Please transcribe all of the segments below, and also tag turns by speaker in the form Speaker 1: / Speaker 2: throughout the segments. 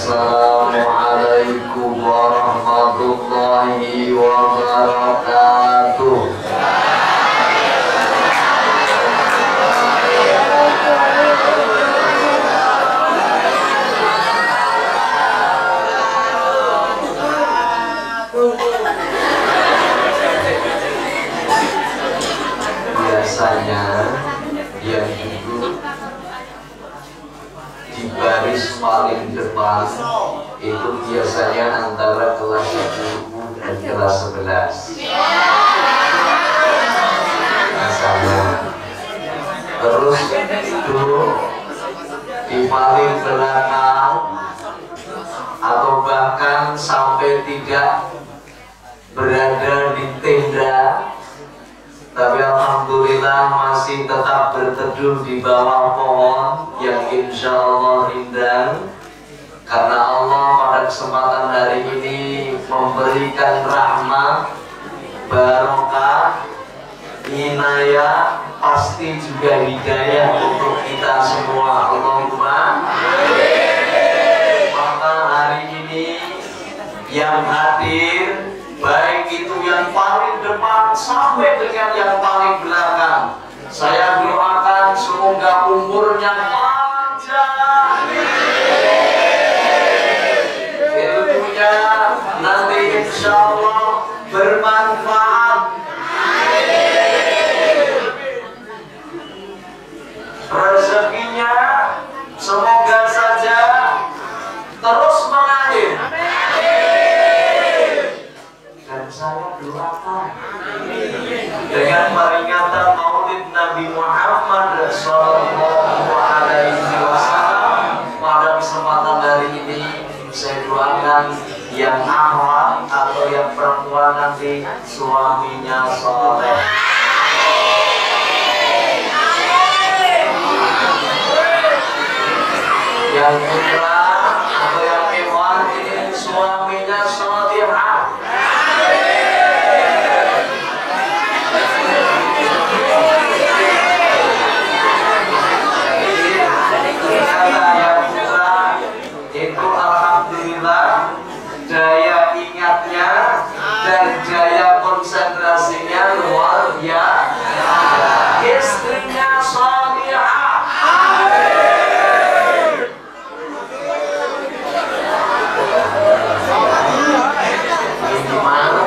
Speaker 1: Assalamualaikum warahmatullahi wabarakatuh. Biasanya yang duduk di baris paling depan itu biasanya antara kelas 10 dan kelas 11 misalnya. Terus duduk di paling belakang atau bahkan sampai tidak berada di tenda, tapi alhamdulillah masih tetap berteduh di bawah pohon yang insya Allah indah, karena Allah pada kesempatan hari ini memberikan rahmat, barokah, inayah, pasti juga hidayah untuk kita semua. Allahumma amin. Maka hari ini yang hadir, baik itu yang paling depan sampai dengan yang paling belakang, saya doakan semoga umurnya panjang, ilmunya nanti insya Allah bermanfaat, rezekinya semoga saja terus mengalir. Dan saya doakan dengan peringatan Maulid Nabi Muhammad Sallallahu Alaihi Wasallam pada kesempatan hari ini, saya doakan yang akhwat atau yang perempuan nanti suaminya soleh, yang putra atau yang ikhwan ini suaminya solihah. Daya ingatnya dan daya konsentrasinya luar biasa. Istrinya salihah. Gimana?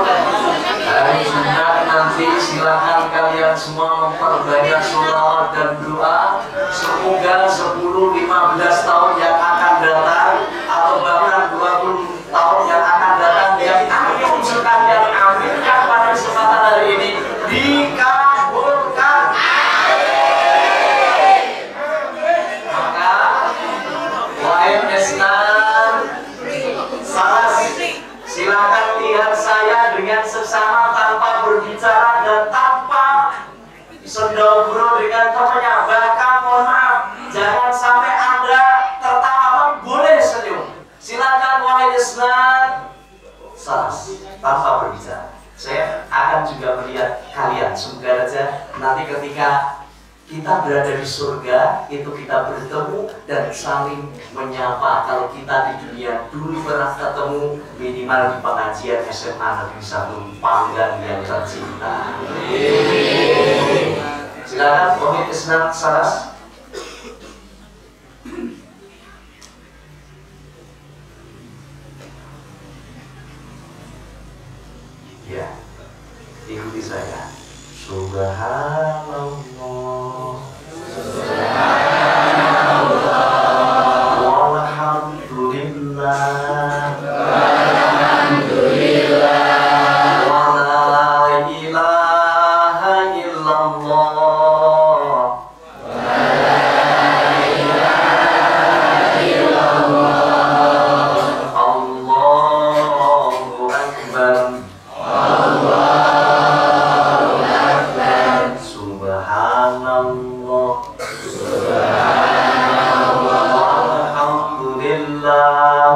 Speaker 1: Hari Jumat nanti silakan kalian semua memperbanyak sholawat dan doa. Semoga 10-15 tahun yang akan datang atau bahkan 20 tahun yang akan datang, yang antum sekalian aminkan pada kesempatan hari ini dikabulkan. Maka wahai Isnan Saras, silakan lihat saya dengan sesama tanpa berbicara dan tanpa sendobro dengan temannya. Bahkan mohon maaf, jangan sampai Anda tertawa, boleh senyum. Silakan wahai Isnan Saras, tanpa berbicara. Saya akan juga melihat kalian. Semoga saja nanti ketika kita berada di surga itu kita bertemu dan saling menyapa. Kalau kita di dunia dulu pernah ketemu minimal di pengajian SMA Negeri 1 Panggang yang tercinta. Silakan wahai Isnan Saras. Ya, ikuti saya. Subhanallah, Subhanallah, walhamdulillah, walhamdulillah, wa la ilaha illallah, wa la ilaha illallah, Allahu Akbar. Subhanallah, Subhanallah, walhamdulillah,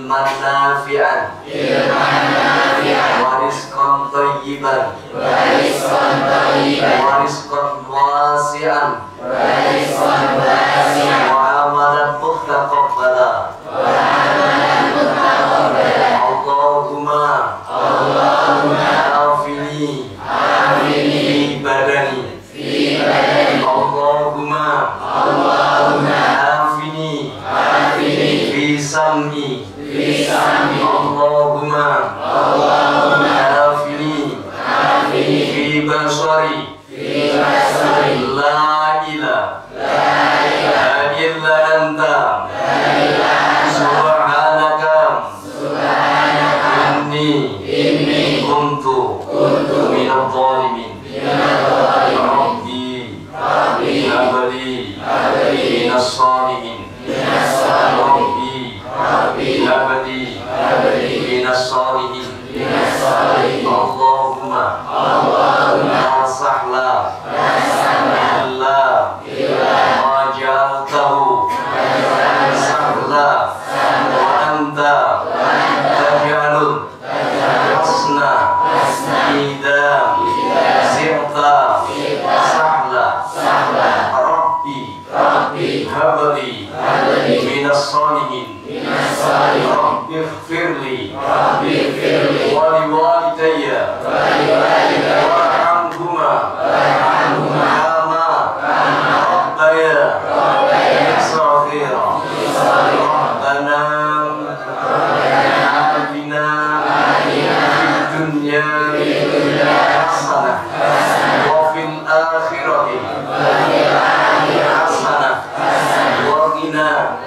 Speaker 1: ilman nafi'an wa rizqan thayyiban wa rizqan wasi'an wa amalan mutaqabbala Allahumma afini fi badani Allahumma afini fi sam'i Allahumma afini fi basari la ilaha illa anta subhanaka inni kuntu minadh dhalimin Rabbi habli minas salihin Rabbi habli minas salihin Allahumma la sahla illa ma ja'altahu sahla wa anta taj'alul hasna idza sirta sahla Rabbi habli minas salihin Rabbi ighfirli wa liwalidayya warhamhuma kama rabbayani shaghira Rabbana atina fid dunya hasanah wa fil akhirati hasanah wa qina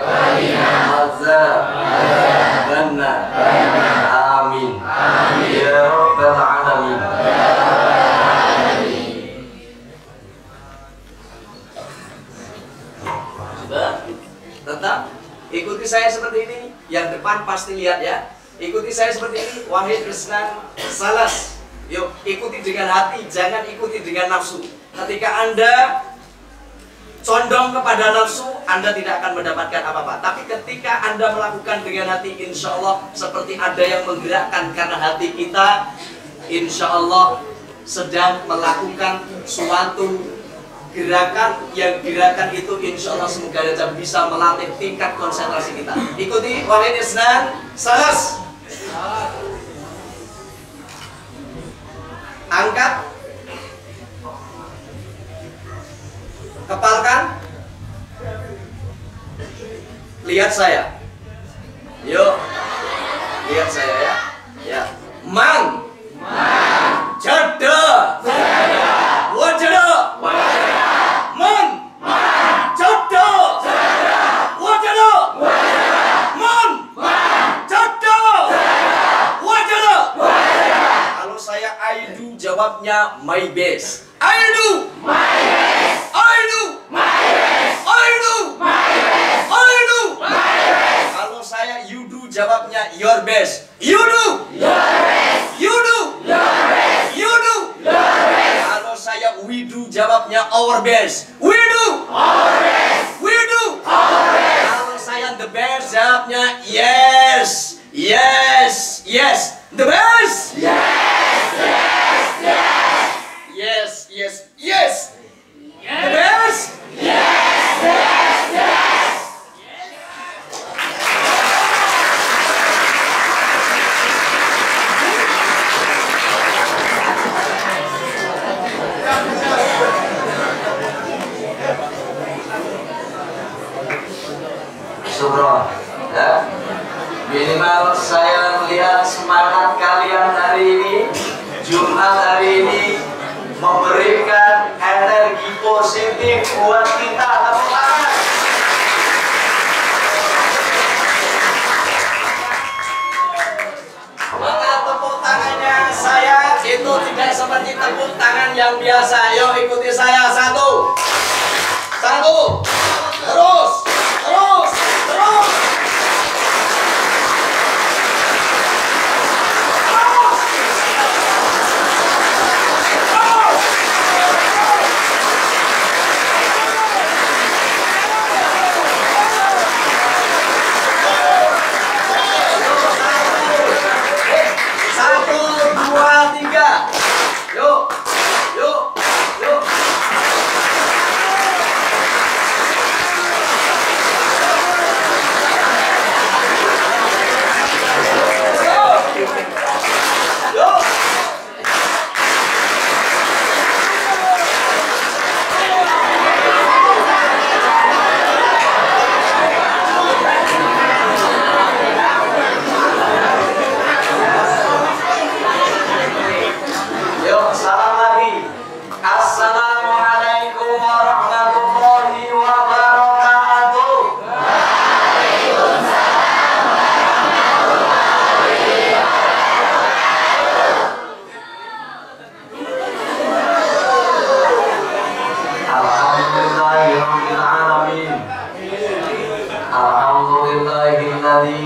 Speaker 1: adzabannar amin ya rabbal alamin.
Speaker 2: Tetap ikuti saya seperti ini. Yang depan pasti lihat ya. Ikuti saya seperti ini. Wahid Risnan Salas. Yuk ikuti dengan hati, jangan ikuti dengan nafsu. Ketika Anda condong kepada nafsu, Anda tidak akan mendapatkan apa-apa. Tapi ketika Anda melakukan dengan hati, insya Allah seperti ada yang menggerakkan, karena hati kita insya Allah sedang melakukan suatu gerakan, yang gerakan itu insya Allah semoga saja bisa melatih tingkat konsentrasi kita. Ikuti Wahid Isnan Salas. Angkat, kepalkan, lihat saya. Yuk, lihat saya ya. Ya, man, jada, wajada, man, jada, wajada, man, jada, wajada. Kalau saya I do, jawabnya my best. I do my best. I do my best. I do my best. I do my best. Kalau saya you do, jawabnya your best. You do your best. You do your best. You do your best. Kalau saya we do, jawabnya our best. We do our best. We do our best. Kalau saya the best, jawabnya yes. Yes. Yes. The best. Yes. Yes. Yes. Yes. Yes. Yes. The best. Yes. Yes. Yes.
Speaker 1: Syukur ya. Minimal saya melihat semangat kalian hari ini, Jumat hari ini, memberikan energi positif buat kita. Tepuk tangan.
Speaker 2: Maka tepuk tangannya saya itu tidak seperti tepuk tangan yang biasa. Yuk ikuti saya. Satu. Terus.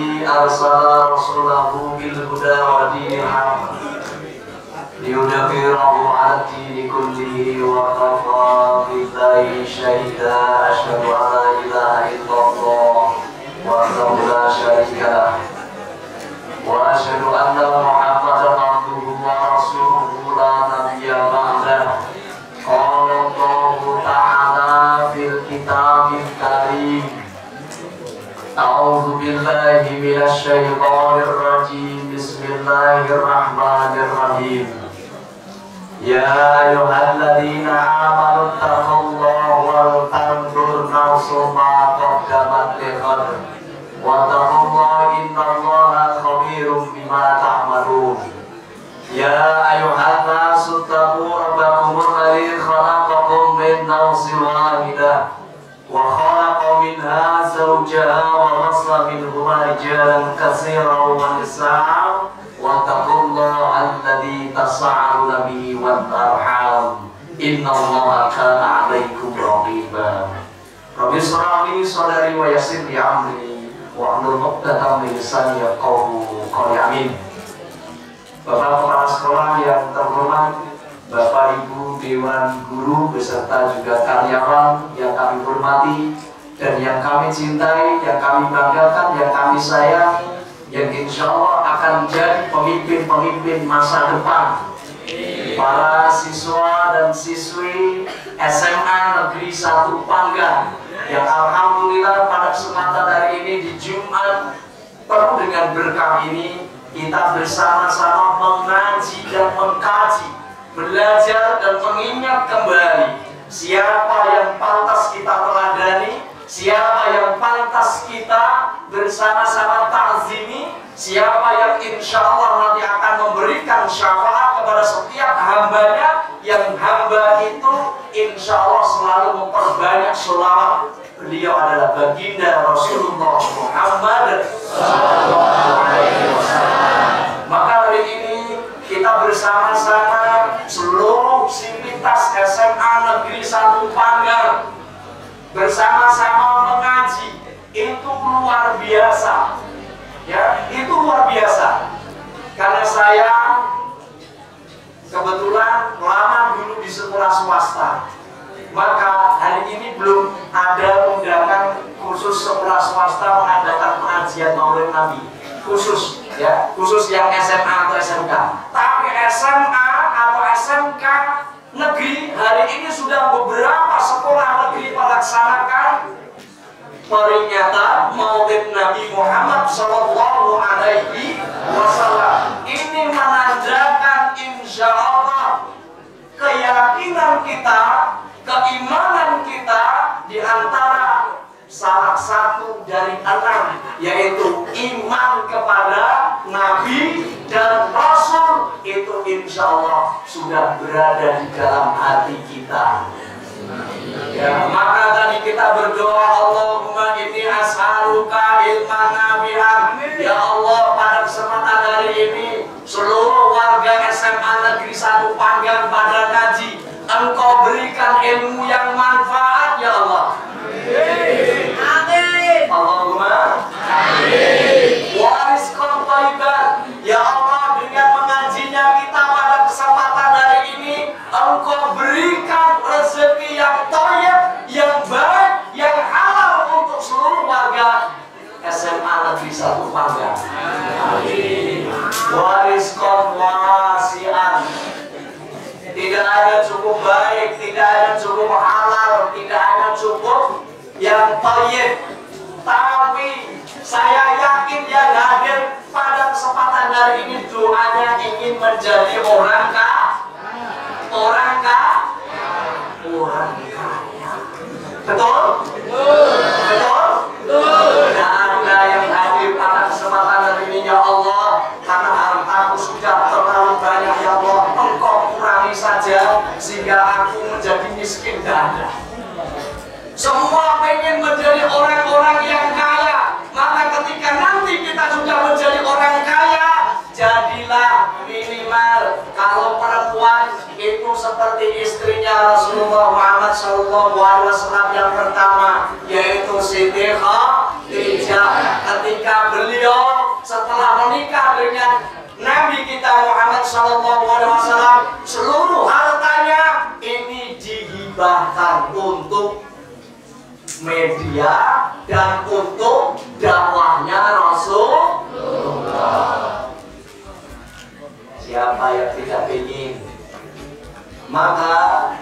Speaker 1: الذي أرسل رسوله بالهدى ودين الحق ليظهره على الدين كله وكفى بالله شهيدا أشهد أن لا إله إلا الله وحده لا شريك له وأشهد أن محمدا عبده ورسوله لا نبي بعده. قال الله تعالى في الكتاب الكريم أعوذ بالله من الشيطان الرجيم بسم الله الرحمن الرحيم يا أيها الذين آمنوا اتقوا الله ولتنظر نفس ما قدمت لغد واتقوا الله إن الله خبير بما تعملون. يا أيها الناس اتقوا ربكم الذي خلقكم من نفس واحدة وخلق منها زوجها وبص منهما رجالا كثيرا ونساء واتقوا الله الذي تساءلون به والأرحام إن الله كان عليكم رقيبا. رب اشرح لي صدري ويسر لي أمري واحلل عقدة من lisani yafqahu qawli. Amin. Bapak kepala sekolah yang terhormat, Bapak Ibu Dewan Guru beserta juga karyawan yang kami hormati dan yang kami cintai, yang kami banggakan, yang kami sayangi, yang insya Allah akan menjadi pemimpin-pemimpin masa depan. Para siswa dan siswi SMA Negeri 1 Panggang yang alhamdulillah pada kesempatan hari ini di Jumat penuh dengan berkah ini kita bersama-sama mengaji dan mengkaji, belajar dan mengingat kembali siapa yang pantas kita teladani, siapa yang pantas kita bersama-sama ta'zimi, siapa yang insya Allah nanti akan memberikan syafaat kepada setiap hambanya, yang hamba itu insya Allah selalu memperbanyak sholawat. Beliau adalah baginda Rasulullah Muhammad SAW. Maka hari ini kita bersama-sama seluruh sivitas SMA Negeri 1 Panggang bersama-sama mengaji. Itu luar biasa, ya, itu luar biasa. Karena saya kebetulan lama dulu di sekolah swasta, maka hari ini belum ada undangan khusus sekolah swasta mengadakan pengajian Maulid Nabi khusus, ya, khusus yang SMA atau SMK. Tapi SMA atau SMK negeri hari ini sudah beberapa sekolah negeri melaksanakan peringatan Maulid Nabi Muhammad Sallallahu Alaihi Wasallam. Ini menandakan insya Allah keyakinan kita, keimanan kita di antara salah satu dari 6, yaitu iman kepada Nabi dan Rasul, itu insya Allah sudah berada di dalam hati kita. Ya, maka tadi kita berdoa, Allahumma inni as'aluka ilman nafi'an. Ya Allah, pada kesempatan hari ini seluruh warga SMA Negeri 1 Panggang pada ngaji, Engkau berikan ilmu yang manfaat ya Allah. Amin. Allahumma amin. Wa rizqan thayyiban. Ya Allah, dengan mengajinya kita pada kesempatan hari ini, Engkau berikan rezeki yang thayyib, yang baik, yang halal untuk seluruh warga SMA Negeri 1 Panggang. Amin. Wa rizqan wasi'an. Tidak ada cukup baik, tidak ada cukup halal, tidak ada cukup yang thayyib. Tapi saya yakin yang hadir pada kesempatan hari ini doanya ingin menjadi orang kaya. Orang kaya. Betul? Betul? Tidak ada yang hadir pada kesempatan hari ini ya Allah, karena hartaku sudah terlalu banyak ya Allah, Engkau kurangi saja sehingga aku menjadi miskin dada. Semua pengen menjadi orang-orang yang kaya. Maka ketika nanti kita sudah menjadi orang kaya, jadilah minimal kalau perempuan itu seperti istrinya Rasulullah Muhammad SAW yang pertama, yaitu Siti Khadijah. Ketika beliau SAW, seluruh hartanya ini dihibahkan untuk media dan untuk dakwahnya Rasulullah. Siapa yang tidak ingin? Maka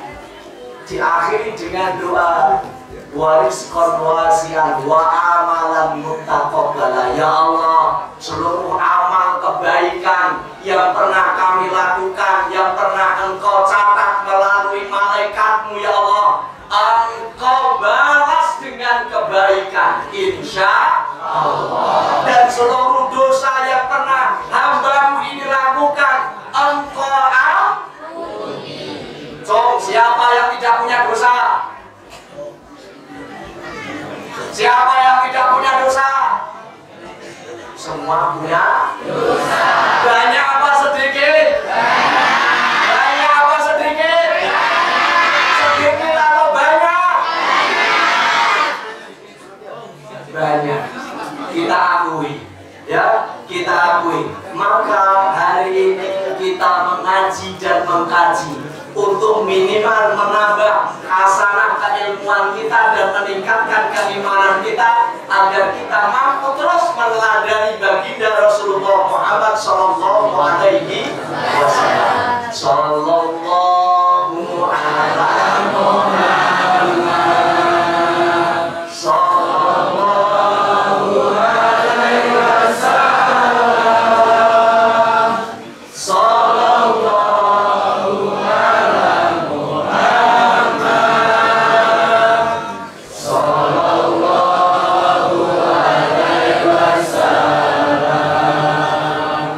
Speaker 1: diakhiri dengan doa warizqan wasi'an wa amalan muttaqabbala. Ya Allah, seluruh amal kebaikan yang pernah kami lakukan, yang pernah Engkau catat melalui malaikatmu, ya Allah, Engkau balas dengan kebaikan, insya Allah. Dan seluruh dosa yang pernah hamba-Mu ini lakukan, Engkau ampuni. So, siapa yang tidak punya dosa? Siapa yang tidak punya dosa? Semua punya dosa. Banyak apa sedikit? Banyak apa sedikit? Sedikit atau banyak? Banyak. Kita akui, ya, kita akui. Maka hari ini kita mengaji dan mengkaji untuk minimal menambah hasanah keilmuan kita dan meningkatkan keimanan kita agar kita mampu terus meneladani baginda Rasulullah Muhammad sallallahu alaihi wasallam. Sallallahu alaihi wasallam. Sallallahu alaihi wasallam. Sallallahu alaihi wasallam.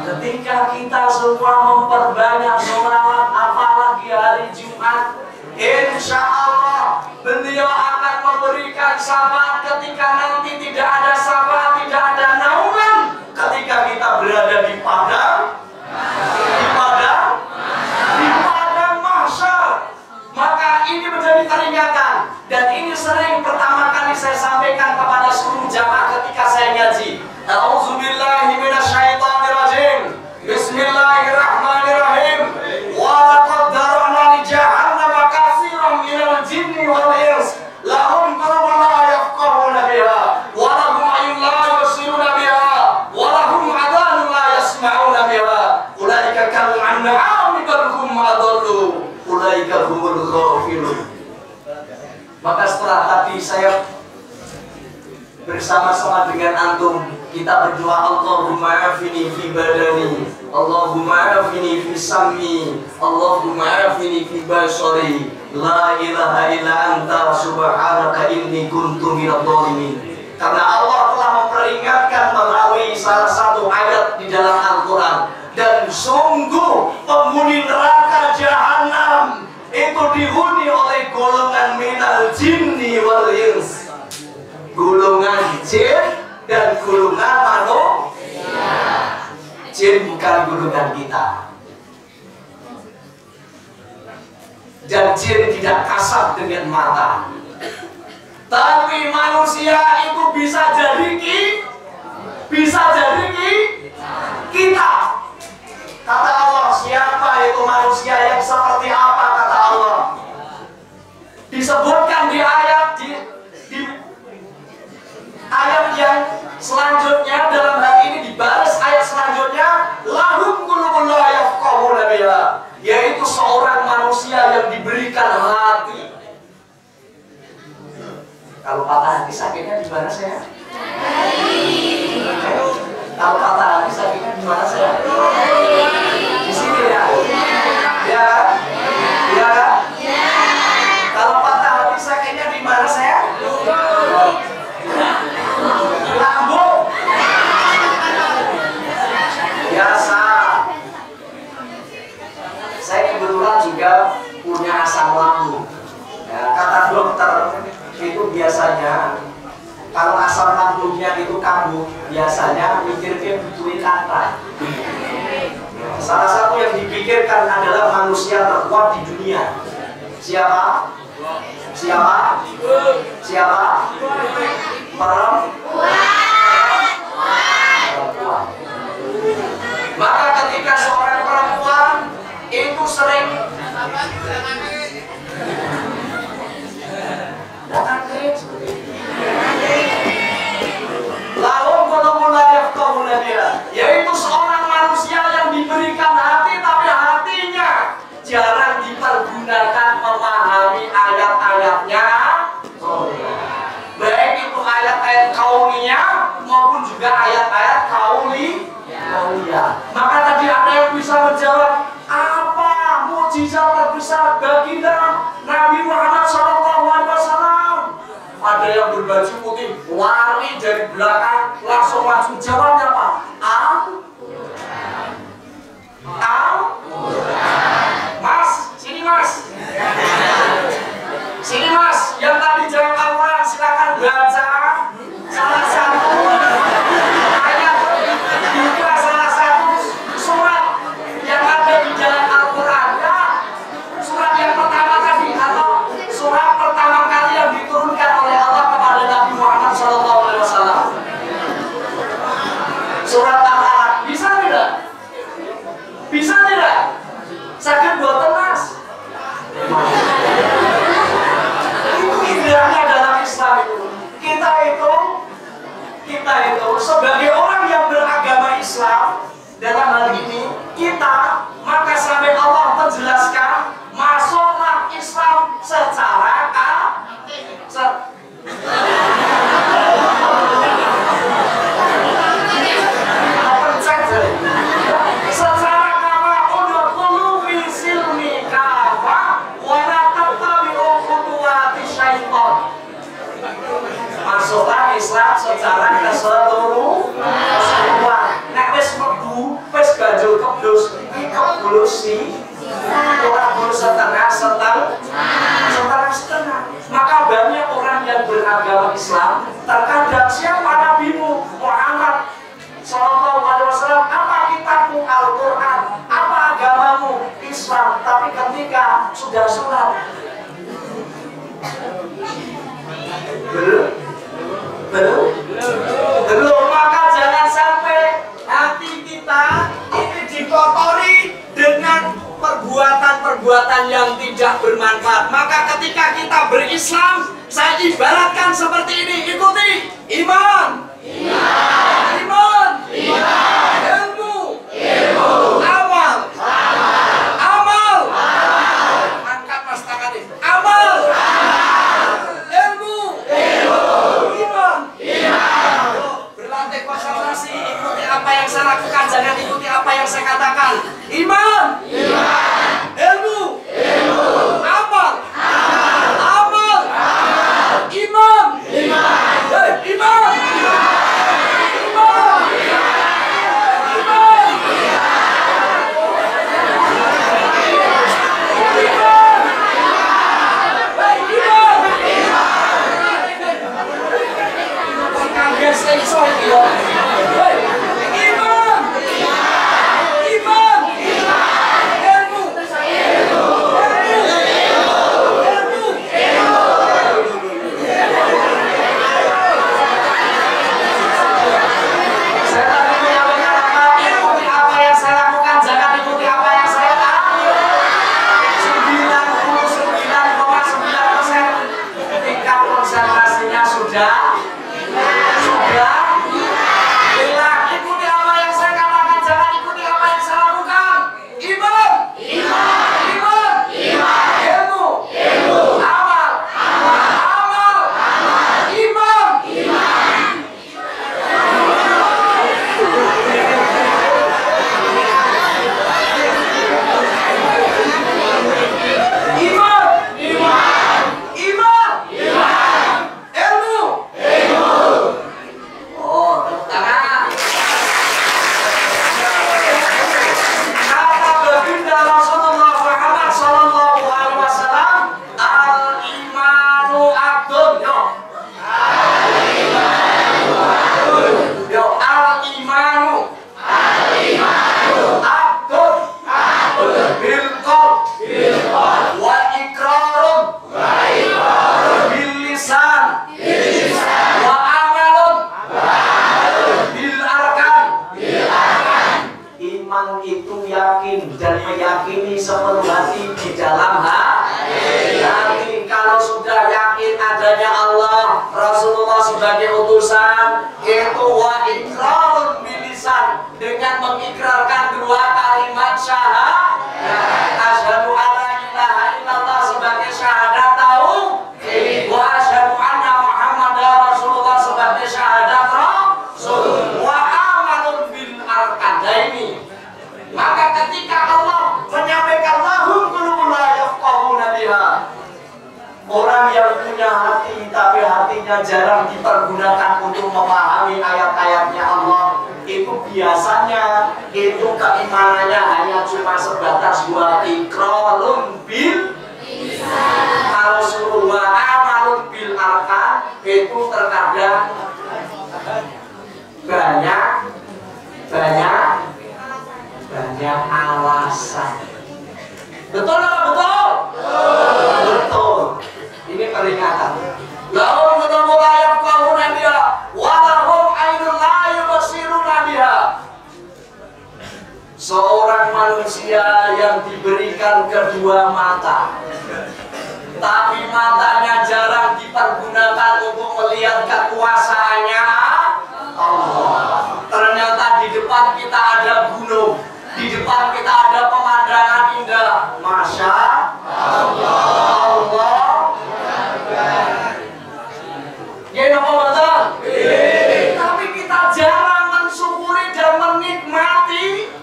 Speaker 1: Ketika kita semua memperbanyak sholawat, apalagi hari Jumat, insya Allah beliau akan memberikan syafaat ketika nanti tidak ada syafaat, tidak ada naungan, ketika kita berada di padang mahsyar. Maka ini menjadi peringatan, dan ini sering pertama kali saya sampaikan kepada seluruh jamaah ketika saya ngaji. A'udzubillahi minasyaitonirrajim. Bismillahirrahmanirrahim. Wa laqad darana li jahannama katsiran minal jinni wal ins lahum qulubun la yafqahuna biha wa lahum a'yunun la yubsiruna biha wa lahum adhanun la yasma'una biha ulaika kal an'ami bal hum adallu ulaika humul ghafilun. Maka setelah tadi saya bersama-sama dengan antum kita berdoa, Allahumma afini fi badani, Allahumma afini fi sam'i, Allahumma afini fi basari, la ilaha illa anta subhanaka inni kuntu minadh dhalimin. Karena Allah telah memperingatkan melalui salah satu ayat di dalam Al-Quran, dan sungguh penghuni neraka jahanam itu dihuni oleh golongan minal jinni wal ins, golongan jin dan golongan manusia. Jin bukan golongan kita, dan jin tidak kasar dengan mata, tapi manusia itu bisa jadi kita. Kata Allah, siapa itu manusia yang seperti apa? Kata Allah, disebutkan di ayat ayat yang selanjutnya, dalam hal ini dibalas ayat selanjutnya, lahum qulubun la yafqahuna biha, yaitu seorang manusia yang diberikan hati. Kalau patah hati sakitnya di mana saya? Kalau patah hati sakitnya di mana saya? Di sini ya? Ya? Ya? Kalau patah hati sakitnya di mana saya? Lambung. Biasa. Saya kebetulan juga punya asam lambung. Ya, kata dokter itu biasanya kalau asam lambungnya itu kambuh, biasanya mikir-mikir butuhin kata. Salah satu yang dipikirkan adalah manusia terkuat di dunia. Siapa? Siapa? Siapa? Perempuan. Maka ketika seorang perempuan mulia. Maka tadi ada yang bisa menjawab, apa mukjizat terbesar baginda Nabi Muhammad SAW? Ada yang berbaju putih, lari dari belakang, langsung maju. Jawabnya apa? Mas, sini mas. Sini mas, yang tadi jawab Al-Quran, silakan baca salah satu ayat, juga salah satu surat yang ada di dalam Al-Quran. Ya, surat yang pertama tadi atau surat pertama kali yang diturunkan oleh Allah kepada Nabi Muhammad SAW. Surat Al-Alaq. Bisa tidak? Bisa tidak? Sakit buatan mas. Itu indahnya dalam Islam itu. Kita itu sebagai orang yang beragama Islam, dalam hal ini kita, maka sampai Allah menjelaskan, masuklah Islam secara secara kama udkhulu fi silmi kafa wa la tattabi'u khutuwati syaitan. Masuklah Islam secara keseluruhan. Nek wis mlebu, wis banjur keblus, iki keblus sih. Ora boleh setengah. Maka banyak orang yang beragama Islam, terkadang siapa nabimu Muhammad SAW, apa kitabmu Al-Quran, apa agamamu Islam, tapi ketika sudah sholat belum, maka jangan sampai hati kita ini dikotori dengan perbuatan-perbuatan yang tidak bermanfaat. Maka ketika kita berislam, saya ibaratkan seperti ini, ikuti: iman, ilmu, amal. Angkat mas tangan ini. Amal, ilmu, iman. Berlatih konsentrasi, ikuti apa yang saya lakukan, jangan ikuti apa yang saya katakan. Iman, ilmu, amal, iman, matanya jarang dipergunakan untuk memahami ayat-ayatnya Allah, itu biasanya itu keimanannya hanya cuma sebatas wa iqrarun bil. Kalau suruh wa amalun bil arkan, itu terkadang banyak alasan. Betul atau betul? Betul. Ini peringatan. Lahum qulubun la yafqahuna biha wa lahum aynun la yubsiruna biha. Seorang manusia yang diberikan kedua mata, tapi matanya jarang dipergunakan untuk melihat kekuasaannya Allah. Ternyata di depan kita ada gunung, di depan kita ada pemandangan indah. Masya Allah. Ya apa betul? Tapi kita jarang mensyukuri dan menikmati.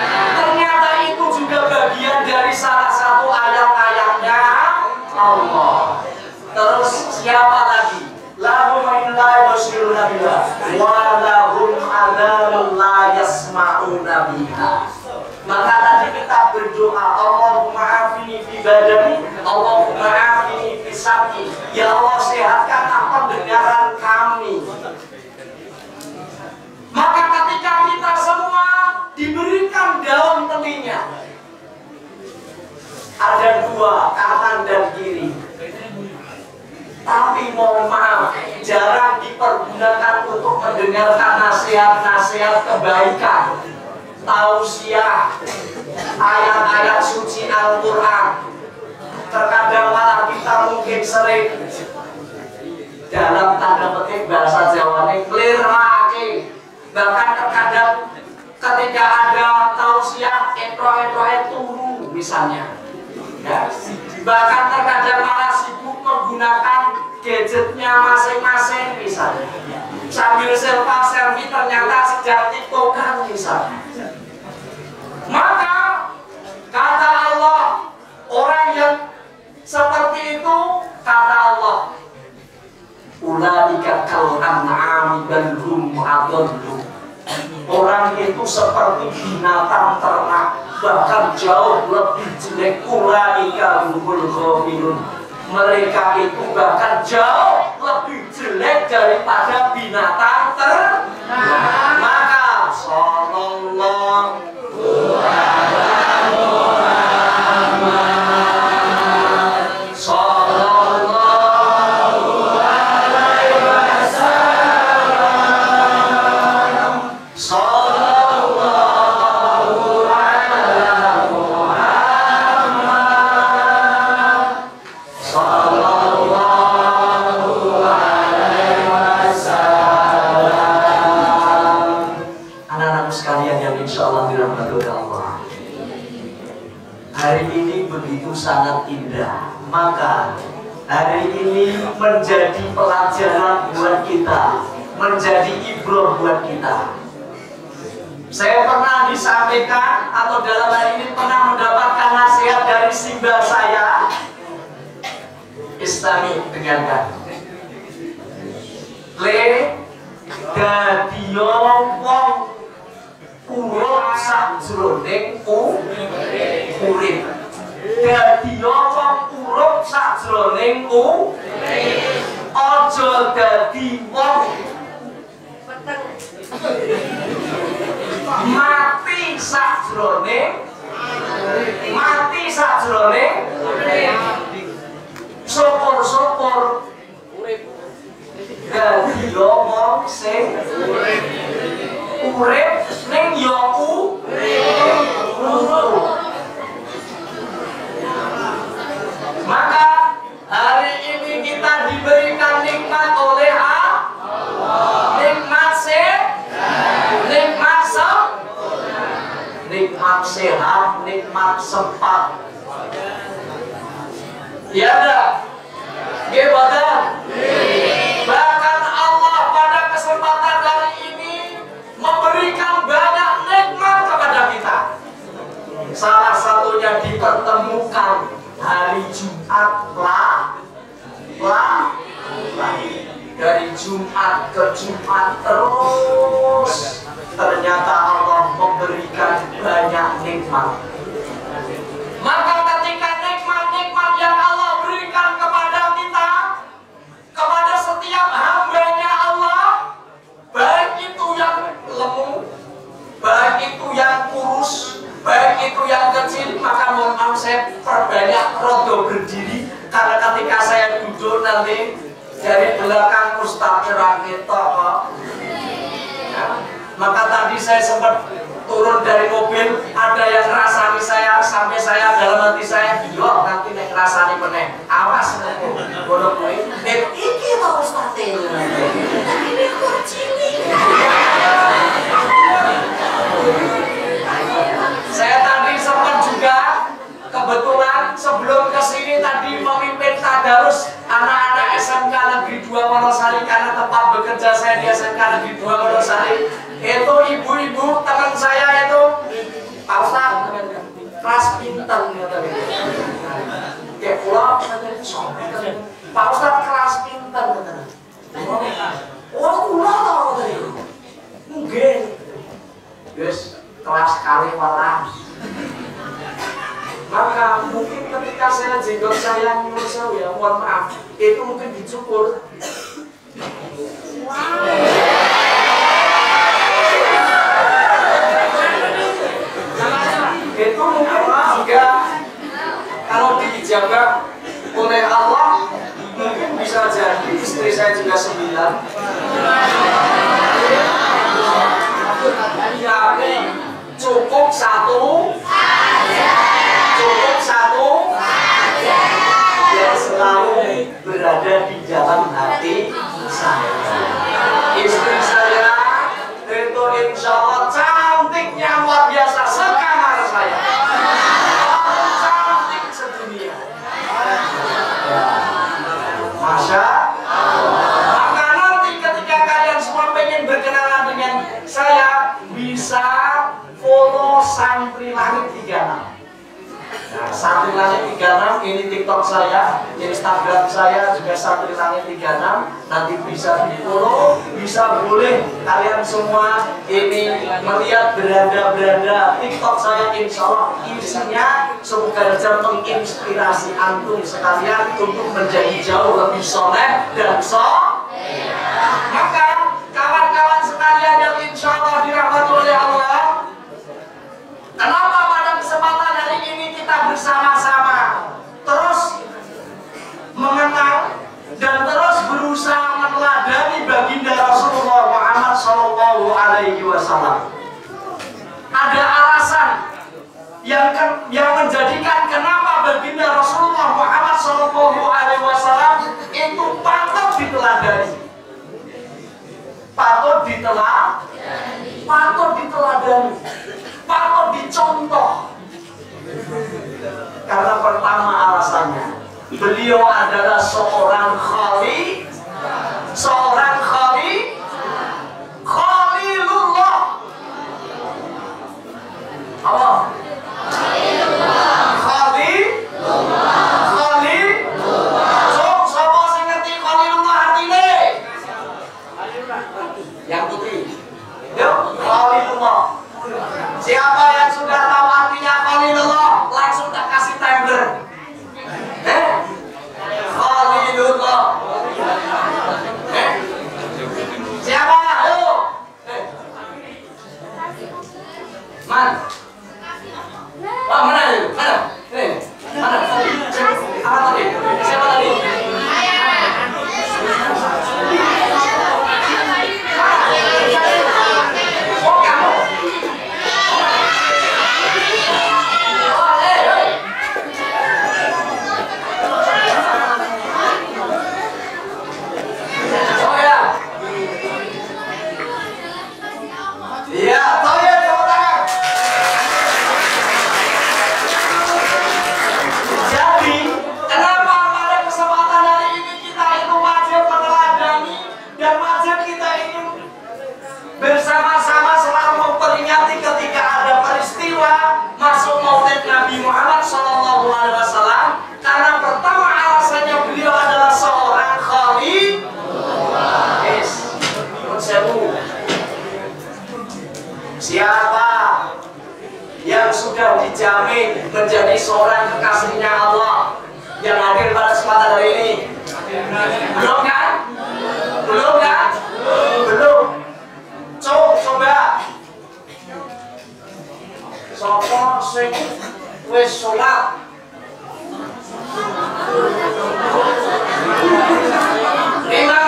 Speaker 1: Ternyata itu juga bagian dari salah satu ayat-ayatnya Allah. Terus siapa lagi? Lahum aynun la yubsiruna biha wa lahum adhanun la yasma'una biha. Maka tadi kita berdoa, Allahumma afini fi badani, Allahumma afini fi sam'i. Ya Allah, sehatkanlah pendengaran kami. Maka ketika kita semua diberikan daun telinga, ada dua, kanan dan kiri, tapi mohon maaf, jarang dipergunakan untuk mendengarkan nasihat-nasihat kebaikan, tausiah, ayat-ayat suci Al-Quran. Terkadang malah kita mungkin sering, dalam tanda petik bahasa Jawa ini, klirake. Bahkan terkadang ketika ada tausiah, etro-etro turu misalnya, ya. Bahkan terkadang malah sibuk menggunakan gadgetnya masing-masing misalnya, sambil selfie ternyata sedang tiktokan misalnya. Maka kata Allah, orang yang seperti itu, kata Allah, ulaika kal an'ami bal hum adallu. Orang itu seperti binatang ternak, bahkan jauh lebih jelek. Ulaika humul ghafilun. Mereka itu bahkan jauh lebih jelek daripada binatang ternak. Maka sallallahu sangat indah. Maka hari ini menjadi pelajaran buat kita, menjadi ibrah buat kita. Saya pernah disampaikan atau dalam hal ini pernah mendapatkan nasihat dari simbah saya. Istami dengarkan. Le dadiyo wong urip sajroning urip. Dadi wong urip sajroning aja dadi wong mati sajroning syukur-syukur dadi wong sing urip ning ya Maka hari ini kita diberikan nikmat oleh Allah. Nikmat sehat, nikmat sempat. Ya enggak? Gimana? Bahkan Allah pada kesempatan kali ini memberikan banyak nikmat kepada kita. Salah satunya dipertemukan hari Jumat Jumat ke Jumat terus, ternyata Allah memberikan banyak nikmat. Maka ketika nikmat-nikmat yang Allah berikan kepada kita, kepada setiap hambanya Allah, baik itu yang lemah, baik itu yang kurus, baik itu yang kecil, maka mohon maaf saya perbanyak rodo berdiri, karena ketika saya duduk nanti dari belakang Ustaz Rakita, ya, maka tadi saya sempat turun dari mobil, ada yang ngerasani saya, sampai saya dalam hati saya, iya nanti nek ngerasani meneh, awas bodoh kuwi, iki to Ustaz ini kurcili. Saya tadi sempat juga kebetulan sebelum kesini tadi memimpin tadarus anak-anak SMK Negeri 2 Wonosari, karena tempat bekerja saya di SMK Negeri 2 Wonosari. Itu ibu-ibu teman saya itu, Pak Ustaz, kelas pinter katanya. Kayak pulau Pak Ustaz kelas pinter katanya. Oh, kula tau katanya. Mungkin. Yes, kelas kali waras. Maka mungkin ketika saya jenggot saya nyusul ya, mohon maaf, itu mungkin dicukur. Itu mungkin juga kalau dijaga oleh Allah, mungkin bisa jadi istri saya juga 9. Tapi cukup satu yang selalu berada di dalam hati saya. Istri saya itu insya Allah cantiknya luar biasa sekamar saya. Cantik sedunia. Masya Allah. Maka nanti ketika kalian semua pengen berkenalan dengan saya, bisa follow Santri Langit 36. Nah, Santri Langit 36 ini TikTok saya, Instagram saya juga Santri Langit 36. Nanti bisa di-follow, bisa boleh kalian semua ini melihat beranda-beranda TikTok saya, insya Allah isinya semoga saja menginspirasi antum sekalian untuk menjadi jauh lebih soleh dan Maka kawan-kawan sekalian yang insya Allah dirahmati oleh Allah, kenapa pada kesempatan hari ini kita bersama-sama terus mengenal dan terus berusaha meneladani baginda Rasulullah Muhammad Sallallahu Alaihi Wasallam? Ada alasan yang menjadikan kenapa baginda Rasulullah Muhammad Sallallahu Alaihi Wasallam itu patut diteladani, patut diteladani, patut dicontoh. Karena pertama alasannya, beliau adalah seorang Khalilullah. Apa? Sapa sing ngerti Khalilullah artine? Yang putih. Yuk, Khalilullah. Siapa yang sudah tahu artinya Khalilullah, langsung tak kasih timer. Khalilullah. Siapa? Ayo. Man. Oh, mana itu? Mana? Mana? Apa tadi? Siapa tadi? Oh, kamu. Iya, saya tepuk tangan. Jadi, kenapa pada kesempatan hari ini kita itu wajib meneladani dan wajib kita ingin bersama-sama selalu memperingati ketika ada peristiwa masuk Maulid Nabi Muhammad Sallallahu Alaihi Wasallam? Karena pertama alasannya beliau adalah seorang Khalilullah. Siapa yang sudah dijamin menjadi seorang kekasihnya Allah yang hadir pada kesempatan hari ini? Belum kan? Belum kan? Belum. Coba. Sopo sing wis sholat? Lima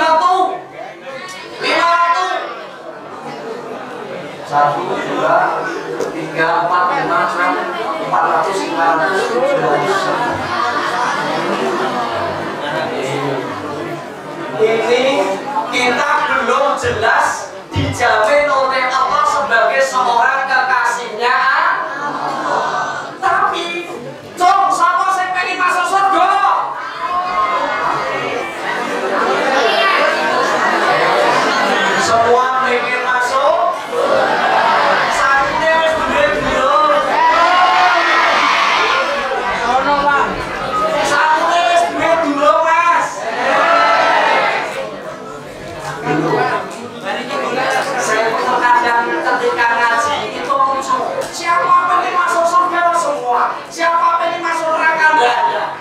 Speaker 1: satu, dua, tiga, empat, lima, enam, 400, 500, 700. Ini kita belum jelas dijamin oleh Allah sebagai seorang kekasihnya. Tapi, siapa yang pengen masuk surga? Semua pengen masuk. Ketika ngaji itu muncul, siapa pengen masuk surga semua, siapa pengen masuk neraka enggak ada.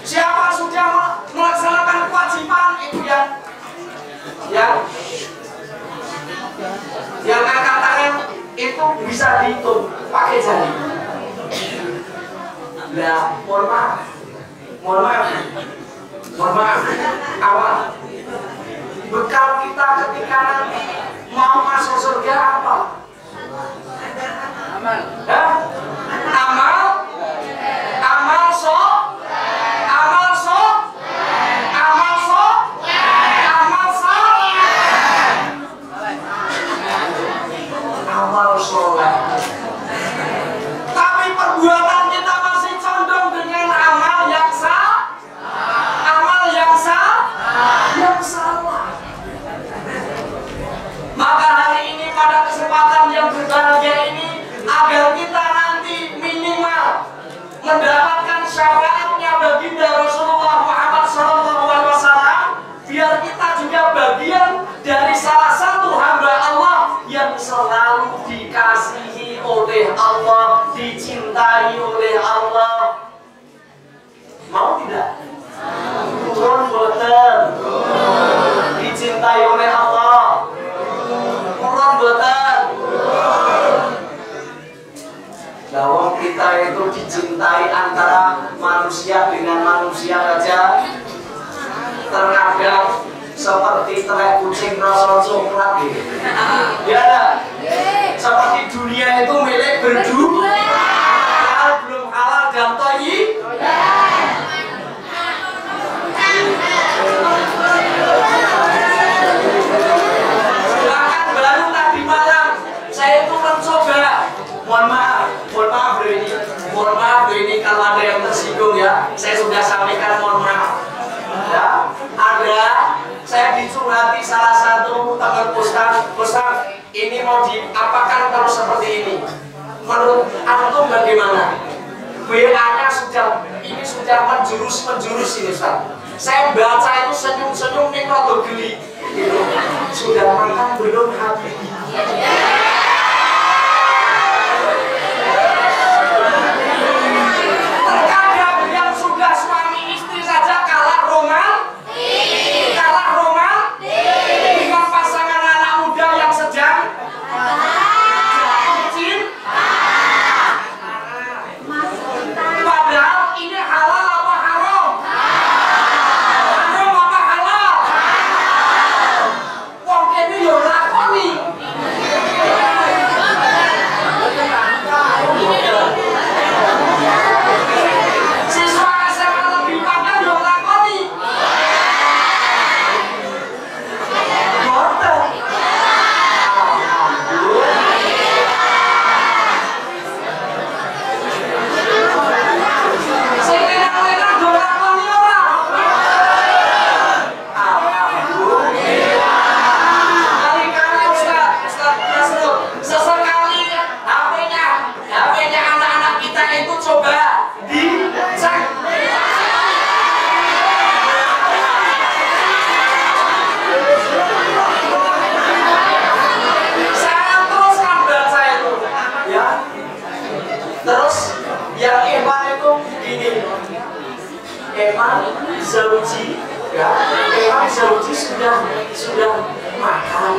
Speaker 1: Siapa sudah melaksanakan kewajiban itu yang angkat tangan itu bisa dihitung pakai jari. Nah, mohon maaf, awal bekal kita ketika nanti mau masuk surga apa? Amal. Amal soleh. Tapi perbuatan kita masih condong dengan amal yang salah. Maka hari ini pada kesempatan yang berbahagia ini, agar kita nanti minimal mendapatkan syafaatnya baginda Rasulullah Muhammad SAW, biar kita juga bagian dari salah satu hamba Allah yang selalu dikasihi oleh Allah, dicintai oleh Allah. Mau tidak? Turun boten. Dicintai oleh Allah. Turun boten. Lawang kita itu dicintai antara manusia dengan manusia saja. Terkadang seperti telek kucing rasa coklat gitu. Ya ada. Seperti dunia itu milik berdua. Belum halal dan thayyib. Bahkan baru tadi malam saya itu mencoba. Mohon maaf ini kalau ada yang tersinggung ya. Saya sudah sampaikan mohon maaf. Ya, saya dicurhati salah satu teman Ustaz, ini mau diapakan terus seperti ini? Menurut antum bagaimana? WA-nya sudah menjurus ini Ustaz. Saya baca itu senyum-senyum nih rada geli. Gitu. Sudah makan belum habis? Terkadang yang sudah suami istri saja kalah romantis dengan pasangan anak muda yang sedang padahal ini halal apa haram? Haram apa halal? Wong kene yo lakoni. sudah makan.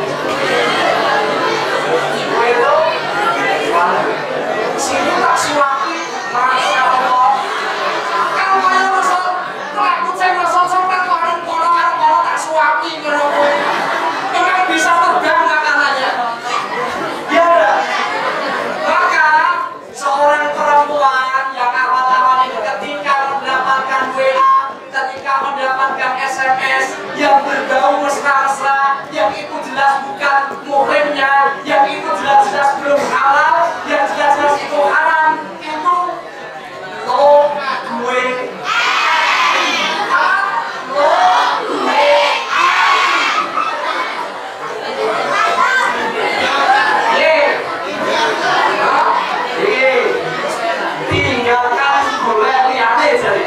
Speaker 1: Gue itu sini tak suapi, masya Allah. Kalau kaya masuk, kelakut saya masuk sampai orang tak suapi ngerokok. Memang bisa terbang makanannya. Ya udah. Maka seorang perempuan yang awal-awal ini ketika mendapatkan WA, ketika mendapatkan SMS yang berbau mesra-mesra, yang itu jelas bukan muhrimnya, yang itu jelas-jelas belum halal, yang jelas-jelas itu haram, itu lo gue tinggalkan gue liane jadi.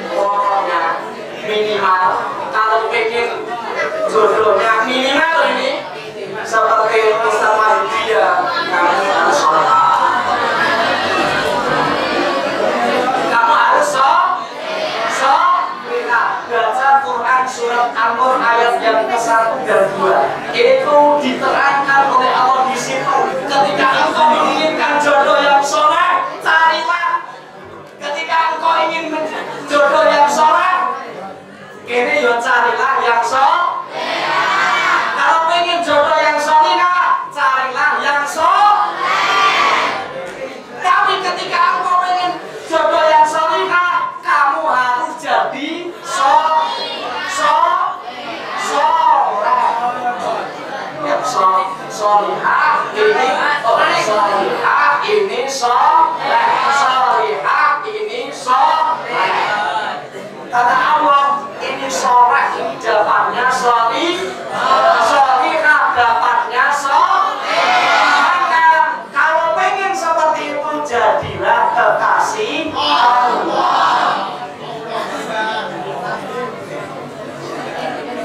Speaker 1: Pokoknya minimal kalau pengen jodohnya minimal ini seperti Ustaz Mahdi ya, kamu harus sholat. Kamu harus baca Quran surat An-Nur ayat yang ke-1 dan 2. Itu diterangkan oleh Allah di situ. Ketika engkau menginginkan jodoh yang soleh, carilah. Ketika engkau ingin jodoh yang soleh, ini yo carilah yang soleh. Kalau ingin jodoh yang solihah, carilah yang soleh. Tapi ketika engkau ingin jodoh yang solihah, kamu harus jadi solihah ini solihah ini soleh. Kata Allah ini soleh, ini dapatnya solihah dapatnya soleh. Maka kalau pengen seperti itu jadilah kekasih Allah.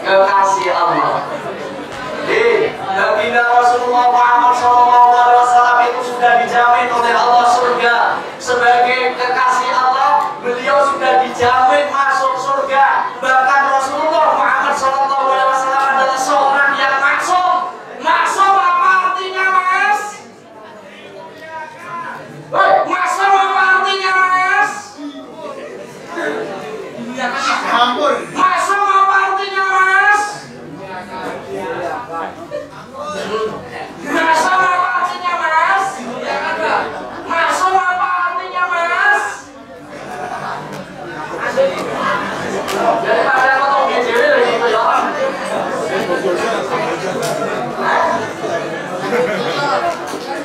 Speaker 1: Kekasih Allah. Nabi Rasulullah Muhammad SAW itu sudah dijamin oleh Allah surga. Sebagai kekasih Allah, beliau sudah dijamin masuk surga. Bahkan Rasulullah Muhammad SAW adalah seorang yang maksum. Maksum apa artinya, Mas? Maksum apa artinya, Mas? Maksum apa artinya, Mas? Maksum apa artinya, Mas? Maksum apa artinya, Mas? Daripada potong BJW lagi itu ya.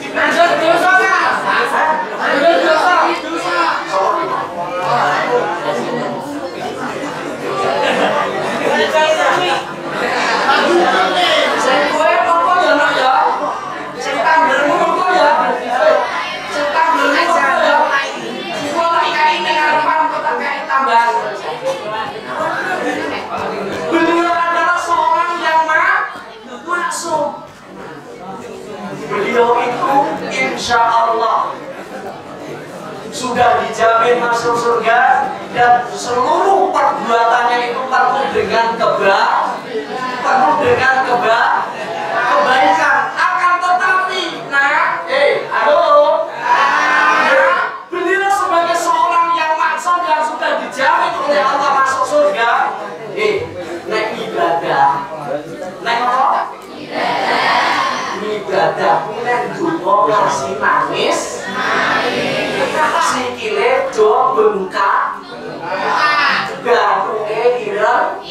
Speaker 1: Lanjut dosa nggak? Lanjut dosa. Beliau adalah seorang yang maksum. Beliau itu insya Allah sudah dijamin masuk surga dan seluruh perbuatannya itu penuh dengan kebaikan. Akan tetapi, beliau sebagai seorang yang maksum yang sudah dijamin oleh Allah masuk surga, nek ibadah, nek apa? Ibadah, nek dungo ngasih nangis, sikile do bengkak, gaduhe ireng.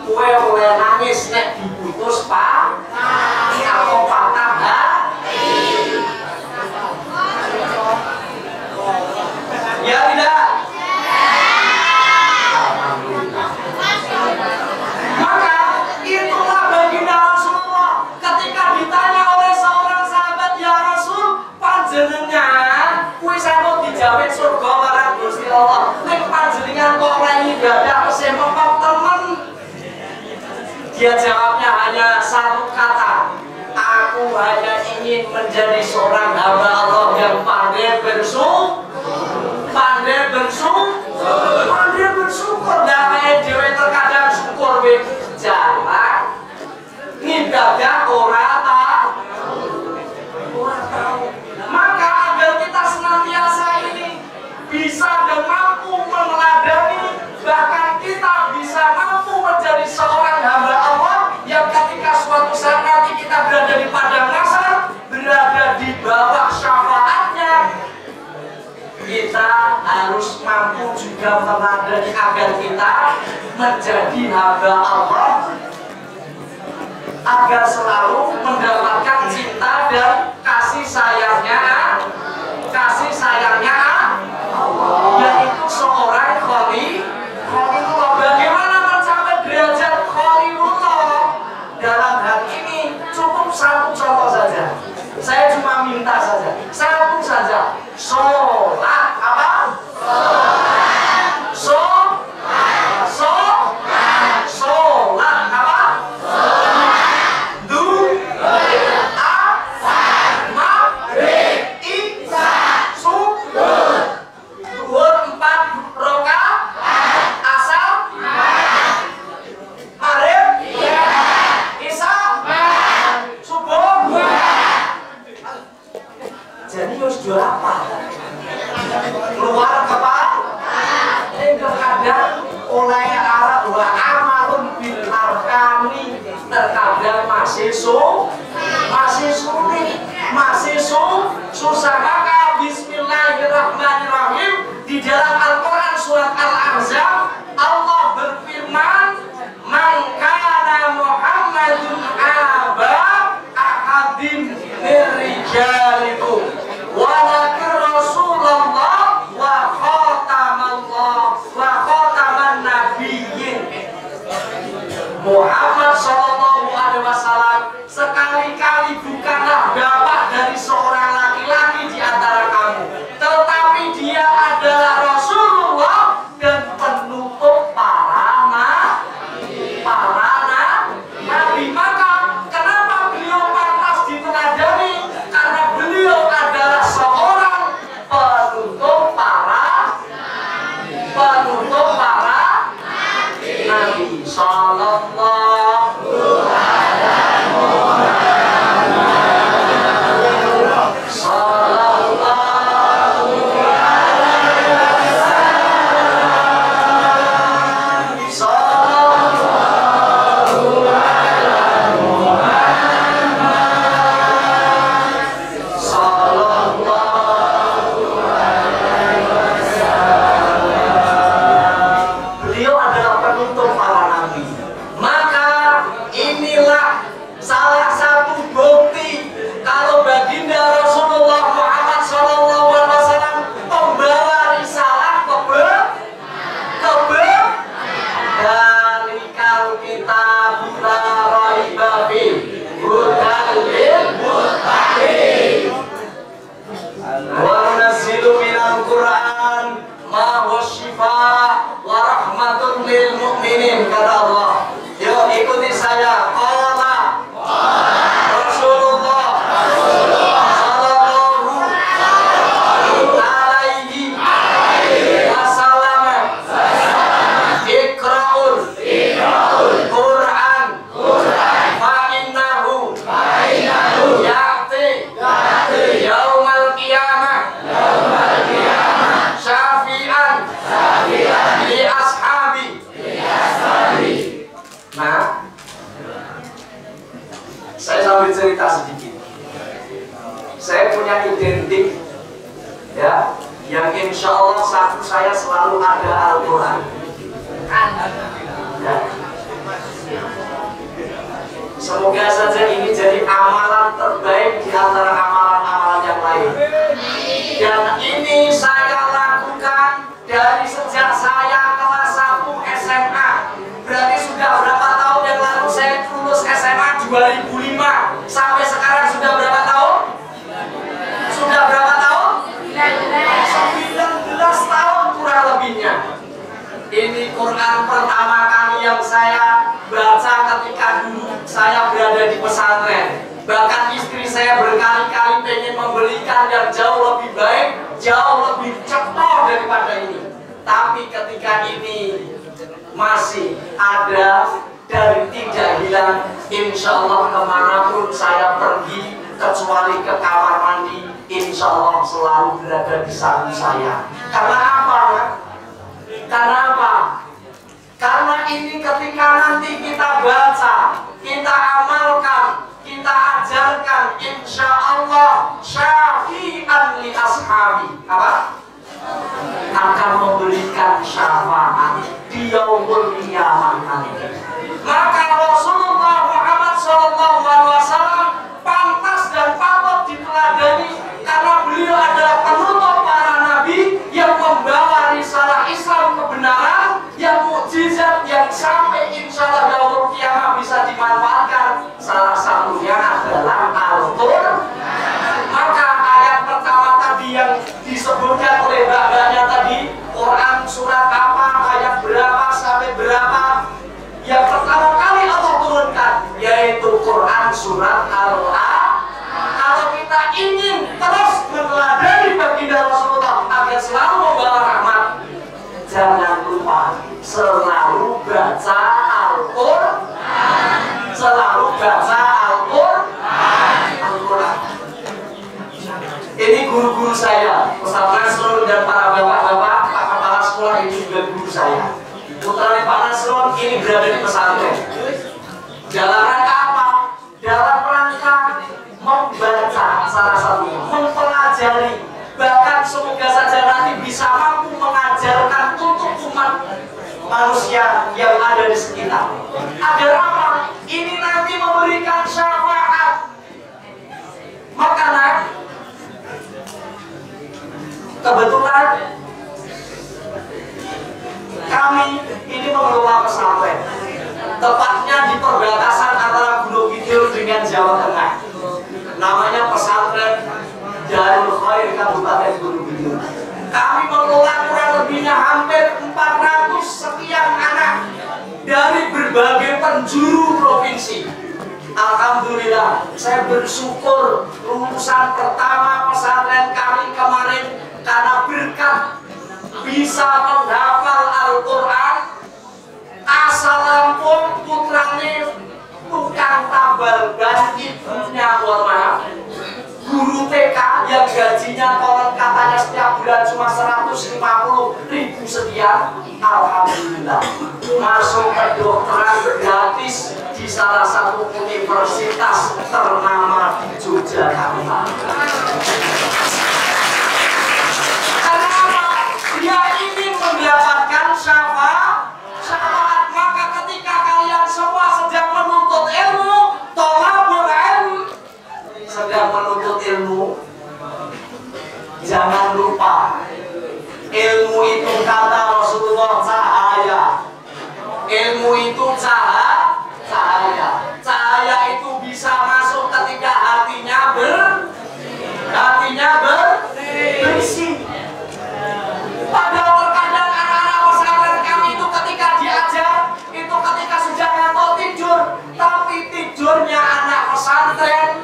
Speaker 1: Kue oleh nangis nek diputus pak, apa patah hati? Ya tidak. Maka itulah baginda Rasulullah ketika ditanya oleh seorang sahabat, ya Rasul, panjenengan kue sabut dijamin surga marang Gusti Allah. Nek panjenengan kok oleh ibadah mesti mepet temen. Dia jawabnya hanya satu kata, aku hanya ingin ingin menjadi seorang hamba Allah yang pandai bersyukur. Damai dewe terkadang syukur we jalan ngibadah ora tahu. Maka agar kita senantiasa ini bisa dan mampu meneladani, bahkan kita bisa mampu menjadi seorang hamba Allah yang ketika suatu saat nanti kita berada di padang mahsyar, berada di bawah syafaatnya, kita harus mampu juga meneladani agar kita menjadi hamba Allah, agar selalu mendapatkan cinta dan kasih sayangnya Allah, yaitu seorang Khalilullah. Bagaimana mencapai derajat Khalilullah? Dalam hal ini cukup satu contoh saja. Saya cuma minta saja, satu saja. Sholat apa? Sholat apa? Jual apa? Keluar kepala. Terkadang oleh Arab wa amalun bil arkani, terkadang masih sulit, susah. Maka bismillahirrahmanirrahim di dalam Al-Quran surat Al-Ahzab Allah berfirman, man kana Muhammadun aba ahadin min rijalikum walakin Rasulullah wa khataman nabiyyin. Muhammad sallallahu alaihi wasallam sekali-kali bukanlah bapak dari seorang laki-laki di antara kamu, tetapi dia adalah Rasulullah dan penutup para nabi. Maka kenapa beliau pantas diteladani? Karena beliau adalah seorang penutup para nabi. Sallallahu alaihi wasallam. Beliau adalah penutup para nabi. Maka inilah salah satu bukti kalau baginda Rasulullah Muhammad SAW membawa risalah dalikal kitab la raiba fihi hudal lil muttaqin wa nunazzilu minal Qur'an ma huwa shifaa wa rahmatun lil mu'minin, kata Allah. Yuk ikuti saya. Qala Rasulullah sallallahu alaihi wasallam, iqra'ul Qur'an fa innahu ya'ti yaumal qiyamah syafi'an li ashabi. Nah, saya sambil cerita sedikit. Saya punya identik, ya, yang insya Allah saku saya selalu ada Al-Quran. Ya. Semoga saja ini jadi amalan terbaik di antara amalan-amalan yang lain. Dan ini saya lakukan dari sejak saya kelas 1 SMA. Berarti sudah berapa tahun yang lalu saya lulus SMA 2005. Sampai sekarang sudah berapa tahun? Sudah berapa tahun? 19 tahun kurang lebihnya. Ini Quran pertama kali yang saya baca ketika dulu saya berada di pesantren. Bahkan istri saya berkali-kali pengen membelikan yang jauh lebih baik, jauh lebih cepat daripada ini. Tapi ketika ini masih ada dan tidak hilang, insya Allah kemanapun saya pergi kecuali ke kamar mandi, insya Allah selalu berada di samping saya. Karena apa? Karena apa? Karena ini ketika nanti kita baca, kita amalkan, kita ajarkan, insya Allah syafi'an li ashabi. Apa? Akan memberikan syafaat di yaumul qiyamah nanti. Maka Rasulullah Muhammad SAW pantas dan patut diteladani karena beliau adalah penutup para nabi yang membawa risalah Islam kebenaran, yang mukjizat yang sampai insya Allah yaumul qiyamah bisa dimanfaatkan. Salah satunya adalah Al-Qur'an. Maka ayat pertama tadi yang disebutkan oleh babanya tadi, Quran surat apa, ayat berapa sampai berapa, yang pertama kali Allah turunkan yaitu Quran surat Al-A'la. Kalau kita ingin terus meneladani baginda Rasulullah agar selalu membawa rahmat, jangan lupa selalu baca Al-Qur'an. Selalu baca Al-Qur'an. Ini guru-guru saya, Ustaz Nasrul dan para bapak-bapak, pak kepala sekolah ini juga guru saya. Putra Pak Nasrul ini berada di pesantren. Dalam rangka apa? Dalam rangka membaca, salah satunya mempelajari, bahkan semoga saja nanti bisa mampu mengajarkan untuk umat manusia yang ada di sekitar. Agar apa? Ini nanti memberikan syafaat. Makanya kebetulan kami ini mengelola pesantren, tepatnya di perbatasan antara Gunung Kidul dengan Jawa Tengah. Namanya pesantren Darul Khair Kabupaten Gunung Kidul. Kami mengelola kurang lebihnya hampir 400 sekian anak dari berbagai penjuru provinsi. Alhamdulillah, saya bersyukur lulusan pertama pesantren kami kemarin karena berkat bisa menghafal Al-Quran. Asal Lampung, putrane tukang tambal ban, ibunya mohon maaf guru TK yang gajinya konon katanya setiap bulan cuma 150.000 sekian. Alhamdulillah masuk kedokteran gratis di salah satu universitas ternama di Yogyakarta. Karena apa? Dia ingin mendapatkan syafaat. Maka ketika kalian semua sedang menuntut ilmu, tolabul ilm, sedang menuntut ilmu, jangan lupa ilmu itu kata Rasulullah cahaya. Ilmu itu cahaya. Cahaya itu bisa masuk ketika hatinya bersih. Padahal terkadang anak-anak pesantren kami itu ketika diajar, itu ketika sudah ngantuk tidur, tapi tidurnya anak pesantren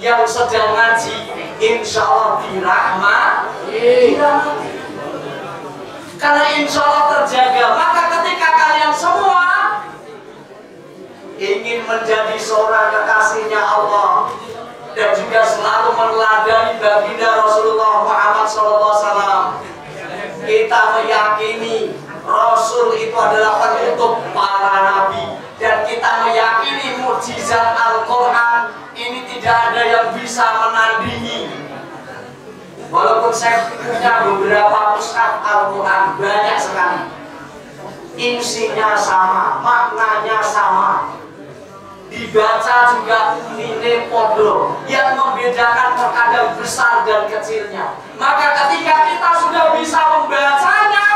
Speaker 1: yang sedang ngaji, insya Allah dirahmati. Karena insya Allah terjaga. Maka ketika kalian semua ingin menjadi seorang kekasihnya Allah dan juga selalu meneladani baginda Rasulullah Muhammad SAW, kita meyakini Rasul itu adalah penutup para nabi, dan kita meyakini mukjizat Al-Quran ini tidak ada yang bisa menandingi. Walaupun saya punya beberapa mushaf Al-Quran banyak sekali, isinya sama, maknanya sama, dibaca juga nilai podo, yang membedakan terkadang besar dan kecilnya. Maka ketika kita sudah bisa membacanya,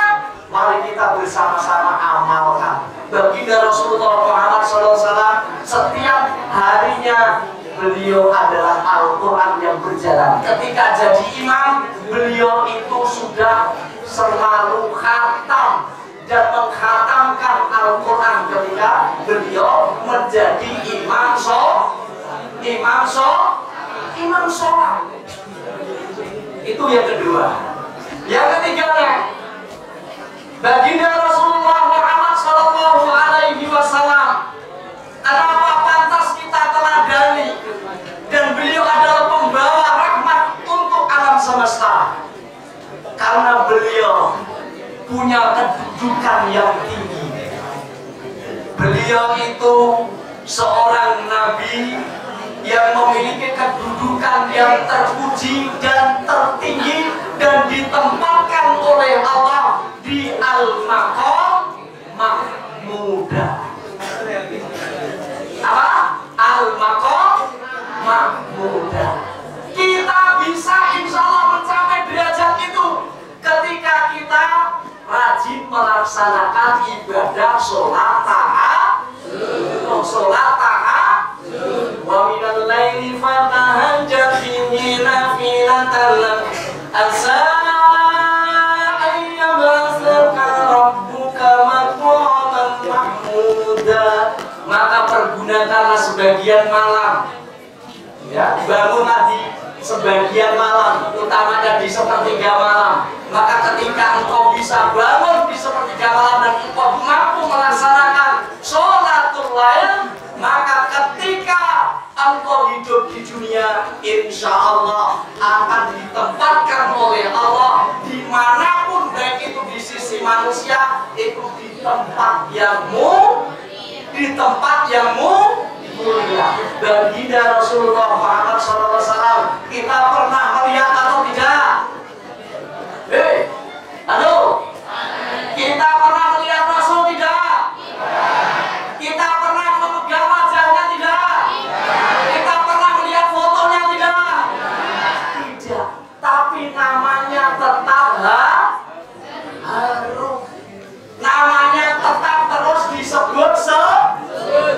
Speaker 1: mari kita bersama-sama amalkan. Baginda Rasulullah Muhammad SAW setiap harinya beliau adalah Al-Quran yang berjalan. Ketika jadi imam, beliau itu sudah selalu khatam dan menghatamkan Al-Quran ketika beliau menjadi imam imam sholat. Itu yang kedua. Yang ketiganya, baginda Rasulullah Muhammad Sallallahu Alaihi Wasallam. Kenapa pantas kita teladani? Dan beliau adalah pembawa rahmat untuk alam semesta. Karena beliau punya kedudukan yang tinggi. Beliau itu seorang nabi yang memiliki kedudukan yang terpuji dan tertinggi dan ditempatkan oleh Allah di Al-Maqam Mahmudah. Apa? Al-Maqam Mahmudah. Kita bisa insya Allah mencapai derajat itu ketika kita rajin melaksanakan ibadah sholat wa minal laili fatahajjat bihi nafilatan lak asa ayyabasaka rabbuka maqaman mahmuda. Maka pergunakanlah sebagian malam, ya, bangunlah di sebagian malam, utamanya di sepertiga malam. Maka ketika engkau bisa bangun di sepertiga malam dan engkau mampu melaksanakan sholatul lail, maka ketika engkau hidup di dunia, insya Allah akan ditempatkan oleh Allah dimanapun, baik itu di sisi manusia, itu di tempat yang mulia. Baginda Rasulullah Muhammad SAW, kita pernah melihat atau tidak? Halo, kita pernah melihat Rasul tidak? Kita pernah memegang wajahnya tidak? Kita pernah melihat fotonya tidak? Tidak. Tapi namanya tetap harum. Namanya tetap terus disebut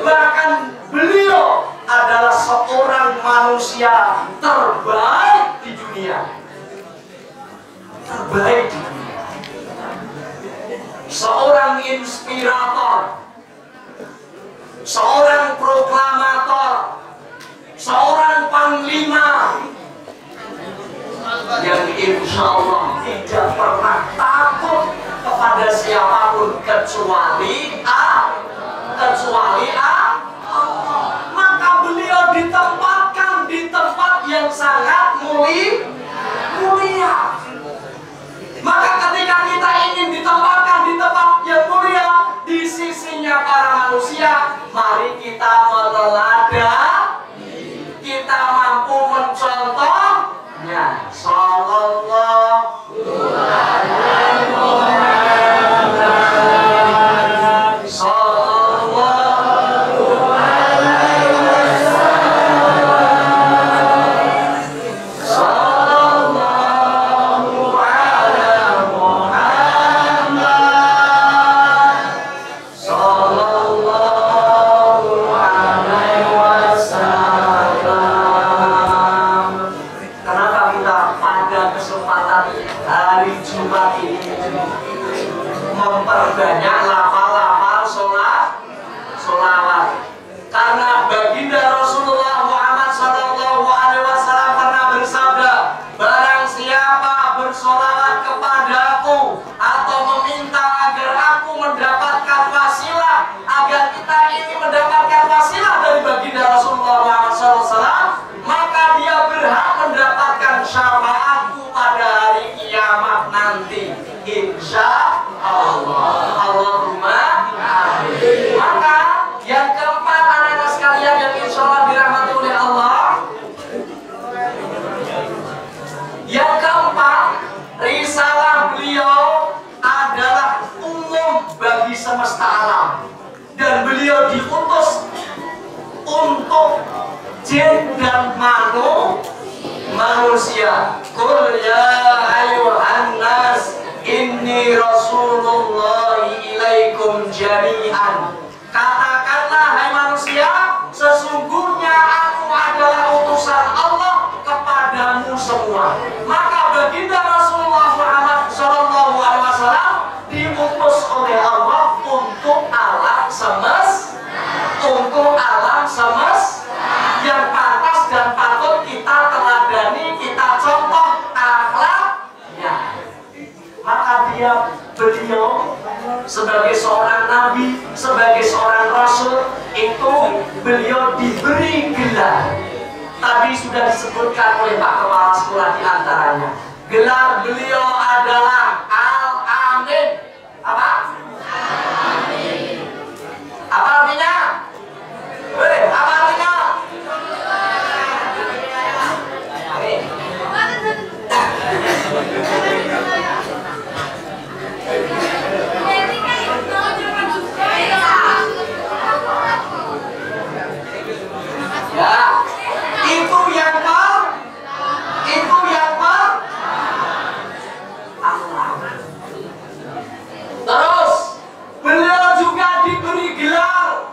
Speaker 1: bahkan beliau adalah seorang manusia terbaik di dunia. Terbaik di dunia. Seorang inspirator, seorang proklamator, seorang panglima yang insya Allah tidak pernah takut kepada siapapun kecuali maka beliau ditempatkan di tempat yang sangat mulia. Maka ketika kita ingin ditempatkan di tempat yang mulia di sisinya para manusia, mari kita meneladani, kita mampu mencontohnya. Sallallahu alaihi wasallam. Sallallahu alaihi wasallam. Sallallahu ala Muhammad. Sallallahu alaihi wasallam. Kenapa kita pada kesempatan hari Jumat ini memperbanyak lafal-lafal sholawat? Karena baginda Rasulullah Muhammad Sallallahu Alaihi Wasallam pernah bersabda, barang siapa bersholawat kepadaku atau meminta agar aku mendapatkan wasilah, agar kita ini mendapatkan wasilah dari baginda Rasulullah Muhammad Sallallahu Alaihi Wasallam, maka dia berhak mendapatkan syafaatku pada hari kiamat nanti, insya Allah. Allahumma amin. Maka yang keempat, anak-anak sekalian yang insya Allah dirahmati oleh Allah, yang keempat, risalah beliau adalah umum bagi semesta alam, dan beliau diutus untuk jin dan manusia. Qul ya ayyuhan nas inni rasulullah ilaikum jami'an. Katakanlah hai manusia, sesungguhnya aku adalah utusan Allah kepadamu semua. Maka baginda Rasulullah Muhammad Sallallahu Alaihi Wasallam diutus oleh Allah untuk alam semesta, yang pantas dan patut kita setiap beliau sebagai seorang nabi, sebagai seorang rasul, itu beliau diberi gelar. Tadi sudah disebutkan oleh Pak Kepala Sekolah di antaranya. Gelar beliau adalah Al-Amin. Apa? Amin. Apa artinya? Apa artinya? Amin. Ya, itu yang terus beliau juga diberi gelar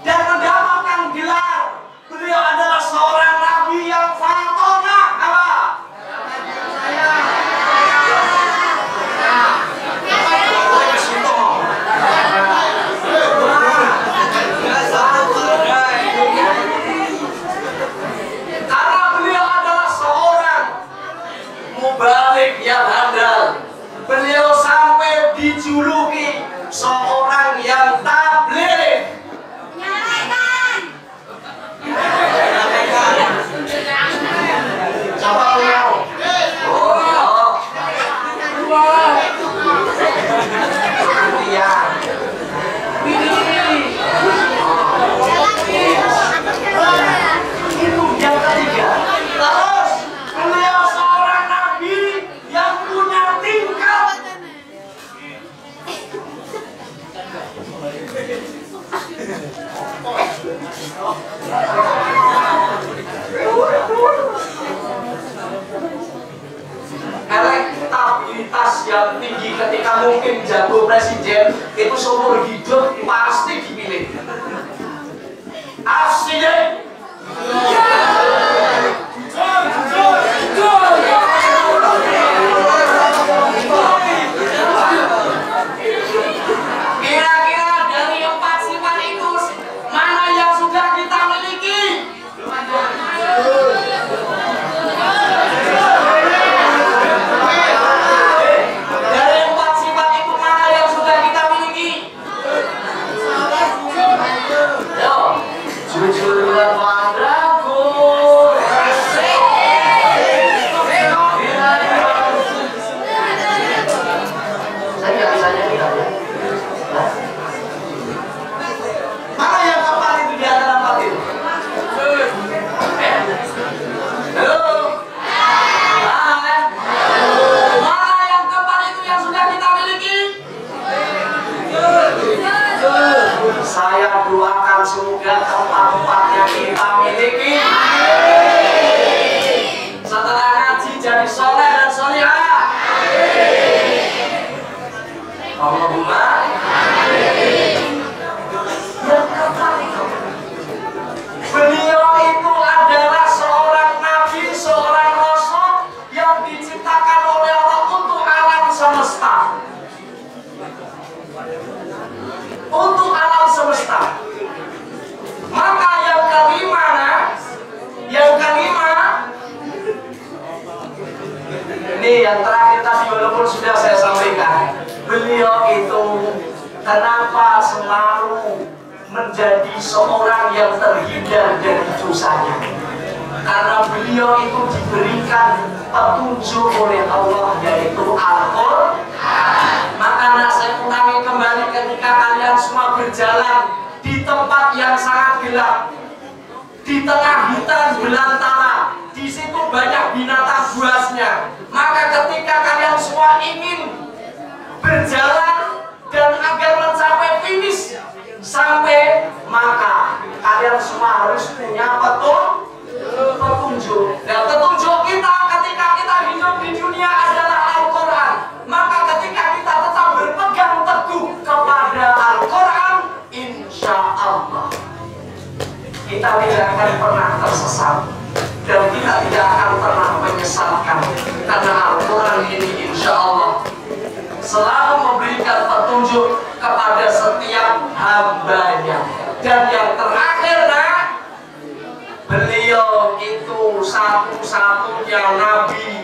Speaker 1: dan mendapatkan gelar. Beliau adalah seorang nabi yang fatona. Apa? Karena beliau adalah seorang mubalik yang handal. Beliau sampai dijuluki seorang yang tabligh. Siapa beliau? Oh, iya. Itu yang ketiga. Terus beliau seorang nabi yang punya tingkat. Elektabilitas yang tinggi ketika mungkin jago presiden itu seumur hidup pasti dipilih. Asli. Kira-kira dari 4 sifat itu mana yang sudah kita miliki? Dari 4 sifat itu mana yang sudah kita miliki? Yo, jujur padaku. Saya nggak bisa nyanyi kan ya? Mana yang keempat itu di antara 4 itu? Halo? Hai? Mana yang keempat itu yang sudah kita miliki? Saya doakan semoga keempat-empatnya kita miliki. Setelah ngaji jadi soleh dan solihah. Allahumma. Yang keempat itu, beliau itu adalah seorang nabi, seorang rasul yang diciptakan oleh Allah untuk alam semesta. Untuk alam semesta. Maka yang kelima, ini yang terakhir tadi walaupun sudah saya sampaikan, beliau itu kenapa selalu menjadi seorang yang terhindar dari dosanya? Karena beliau itu diberikan petunjuk oleh Allah, yaitu Al-Quran. Maka nak saya ulangi kembali, ketika kalian semua berjalan di tempat yang sangat gelap, di tengah hutan belantara, di situ banyak binatang buasnya, maka ketika kalian semua ingin berjalan dan agar mencapai finish sampai, maka kalian semua harus punya petunjuk. Dan petunjuk kita ketika kita hidup di dunia adalah Al-Quran. Maka ketika kita tetap berpegang teguh kepada Al-Quran, insya Allah kita tidak akan pernah tersesat dan kita tidak akan pernah menyesalkan, karena Al-Quran ini insya Allah selalu memberikan petunjuk kepada setiap hambanya. Dan yang terakhir, beliau itu satu-satunya nabi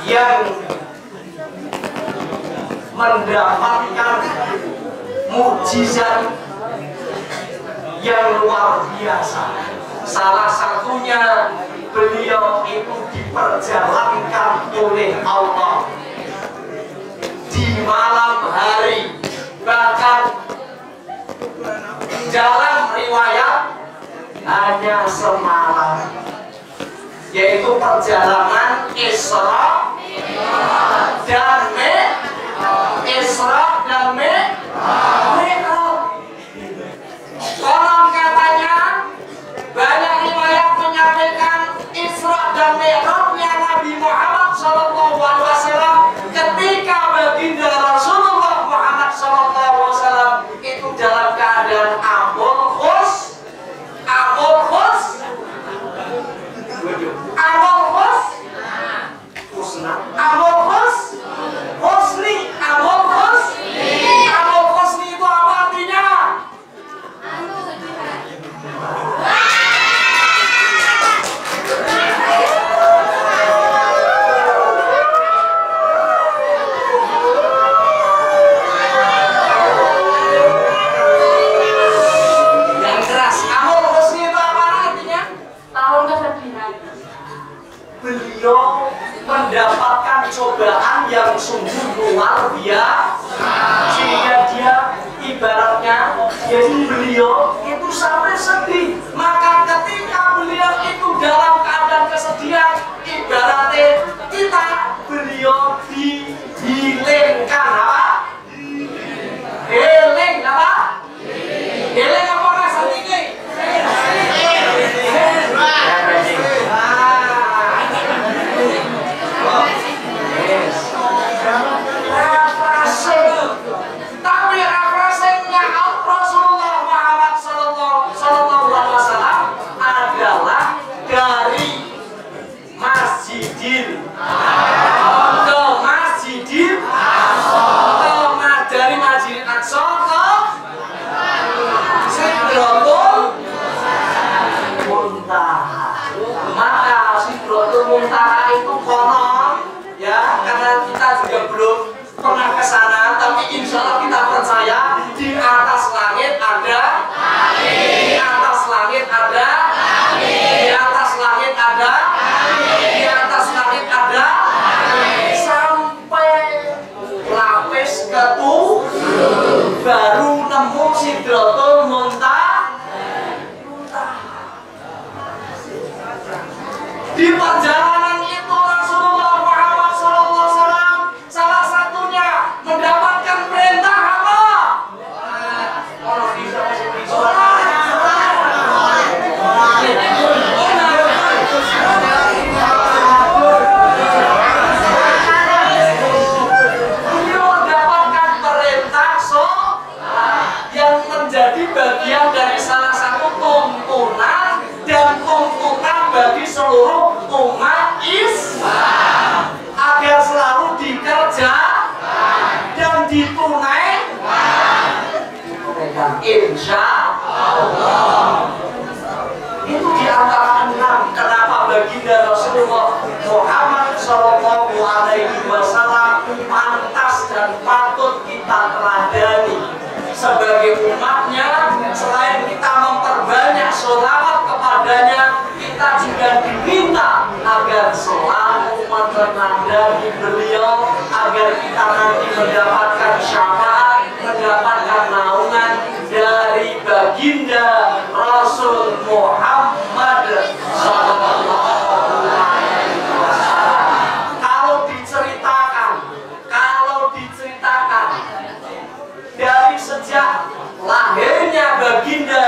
Speaker 1: yang mendapatkan mukjizat yang luar biasa. Salah satunya beliau itu diperjalankan oleh Allah di malam hari, bahkan dalam riwayat hanya semalam, yaitu perjalanan Isra dan Mi'raj. Konon katanya banyak riwayat menyampaikan Isra dan Mi'rajnya Nabi Muhammad SAW ketika baginda Rasulullah Muhammad SAW itu dalam keadaan amul khus, itu apa artinya? Yang keras, amul husni itu apa artinya?
Speaker 3: Tahun kesedihan.
Speaker 1: Beliau mendapatkan cobaan yang sungguh luar biasa, sehingga dia ibaratnya, jadi beliau itu sampai sedih. Maka ketika beliau itu dalam keadaan kesedihan, ibaratnya kita, beliau dihilangkan apa? Healing apa? Healing apa rasa tinggi? Tapi refreshingnya Rasulullah Muhammad Sallallahu Alaihi Wasallam adalah dari Masjidil ke Masjidil dari Masjidil Aqsa ke Sidratul Muntaha. Maka Sidratul Muntaha itu konon ya, karena kita juga belum pernah ke sana, tapi insya Allah kita percaya di atas langit ada, di atas langit ada, di atas langit ada, di atas langit ada, sampai lapis ke-7 baru nemu Sidratul Muntaha. Di perjalanan itu Rasulullah Muhammad SAW salah satunya mendapatkan perintah apa? Beliau mendapatkan perintah yang menjadi bagian dari salah satu tuntunan dan tuntunan bagi seluruh umat Islam agar selalu dikerjakan dan ditunaikan. Insya Allah. Itu di antara 6 kenapa baginda Rasulullah Muhammad Sallallahu Alaihi Wasallam pantas dan patut kita teladani sebagai umatnya. Selain kita memperbanyak sholawat kepadanya, kita juga diminta agar selalu meneladani beliau, agar kita nanti mendapatkan syafaat, mendapatkan naungan dari baginda Rasul Muhammad Sallallahu Alaihi Wasallam. Kalau diceritakan dari sejak lahirnya baginda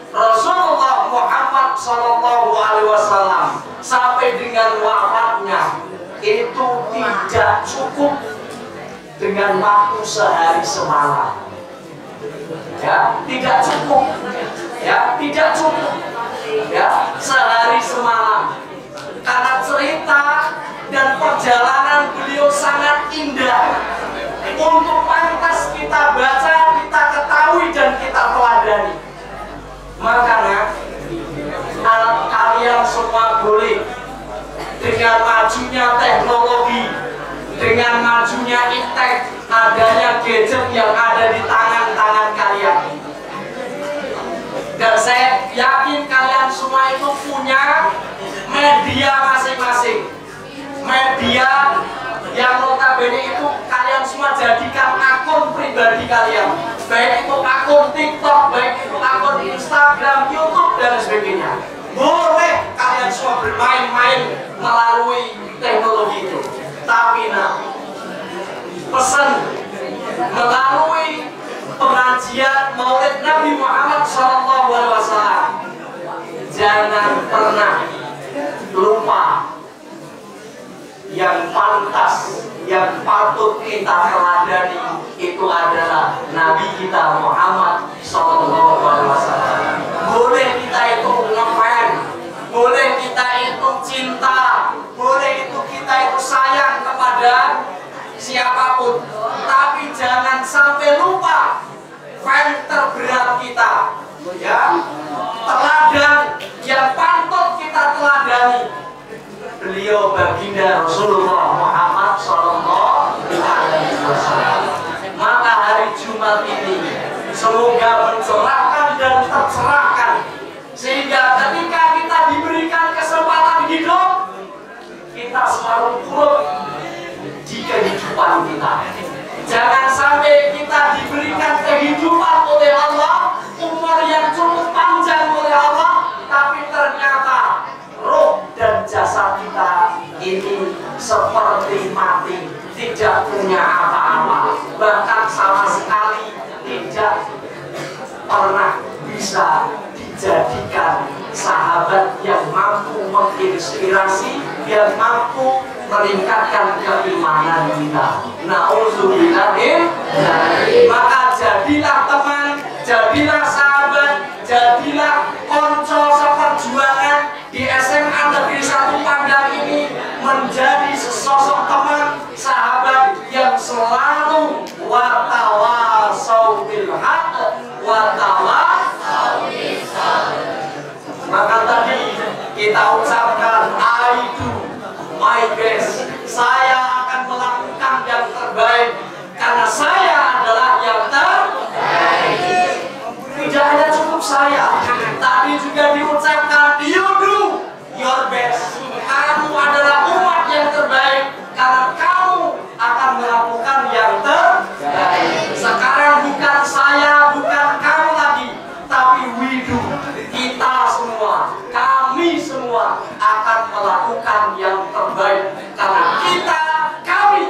Speaker 1: Rasulullah Muhammad Sallallahu Alaihi Wasallam sampai dengan wafatnya, itu tidak cukup dengan waktu sehari semalam. Ya, tidak cukup. Ya, tidak cukup. Ya, sehari semalam. Karena cerita dan perjalanan beliau sangat indah untuk pantas kita baca, kita ketahui dan kita teladani. Makanya anak kalian semua boleh, dengan majunya teknologi, dengan majunya iptek, adanya gadget yang ada di tangan-tangan kalian. Dan saya yakin kalian semua itu punya media masing-masing. Media yang notabene itu kalian semua jadikan akun pribadi kalian. Baik itu akun TikTok, baik itu akun Instagram, YouTube, dan sebagainya. Boleh kalian semua bermain-main melalui teknologi itu. Tapi pesan melalui pengajian Maulid Nabi Muhammad SAW, jangan pernah lupa yang pantas, yang patut kita teladani itu adalah Nabi kita Muhammad SAW. Boleh kita itu ngefans, boleh kita itu cinta, boleh itu kita itu sayang kepada siapapun, tapi jangan sampai lupa fans terberat kita, ya, teladan yang patut kita teladani. Beliau baginda Rasulullah Muhammad SAW. Maka hari Jumat ini semoga mencerahkan dan tercerahkan, sehingga ketika kita diberikan kesempatan hidup, kita selalu turut di kehidupan kita. Jangan sampai kita diberikan kehidupan oleh Allah, umur yang cukup panjang oleh Allah, tapi ternyata roh dan jasad kita ini seperti mati, tidak punya apa-apa, bahkan sama sekali tidak pernah bisa dijadikan sahabat yang mampu menginspirasi, yang mampu meningkatkan keimanan kita. Nauzubillahi. Maka jadilah teman, jadilah sahabat, jadilah konco seperjuangan di SMA Negeri 1 Pandang ini, menjadi sesosok teman, sahabat yang selalu watawasau bil haq watawasau bis sabr. Maka tadi kita ucapkan I do my best. Saya akan melakukan yang terbaik karena saya adalah yang terbaik. Tidak hanya cukup saya, tadi juga diucapkan you do your best. Kamu adalah umat yang terbaik karena kamu akan melakukan yang terbaik. Sekarang bukan saya, bukan kamu lagi, tapi we do. Kita semua, kami semua akan melakukan yang terbaik karena kami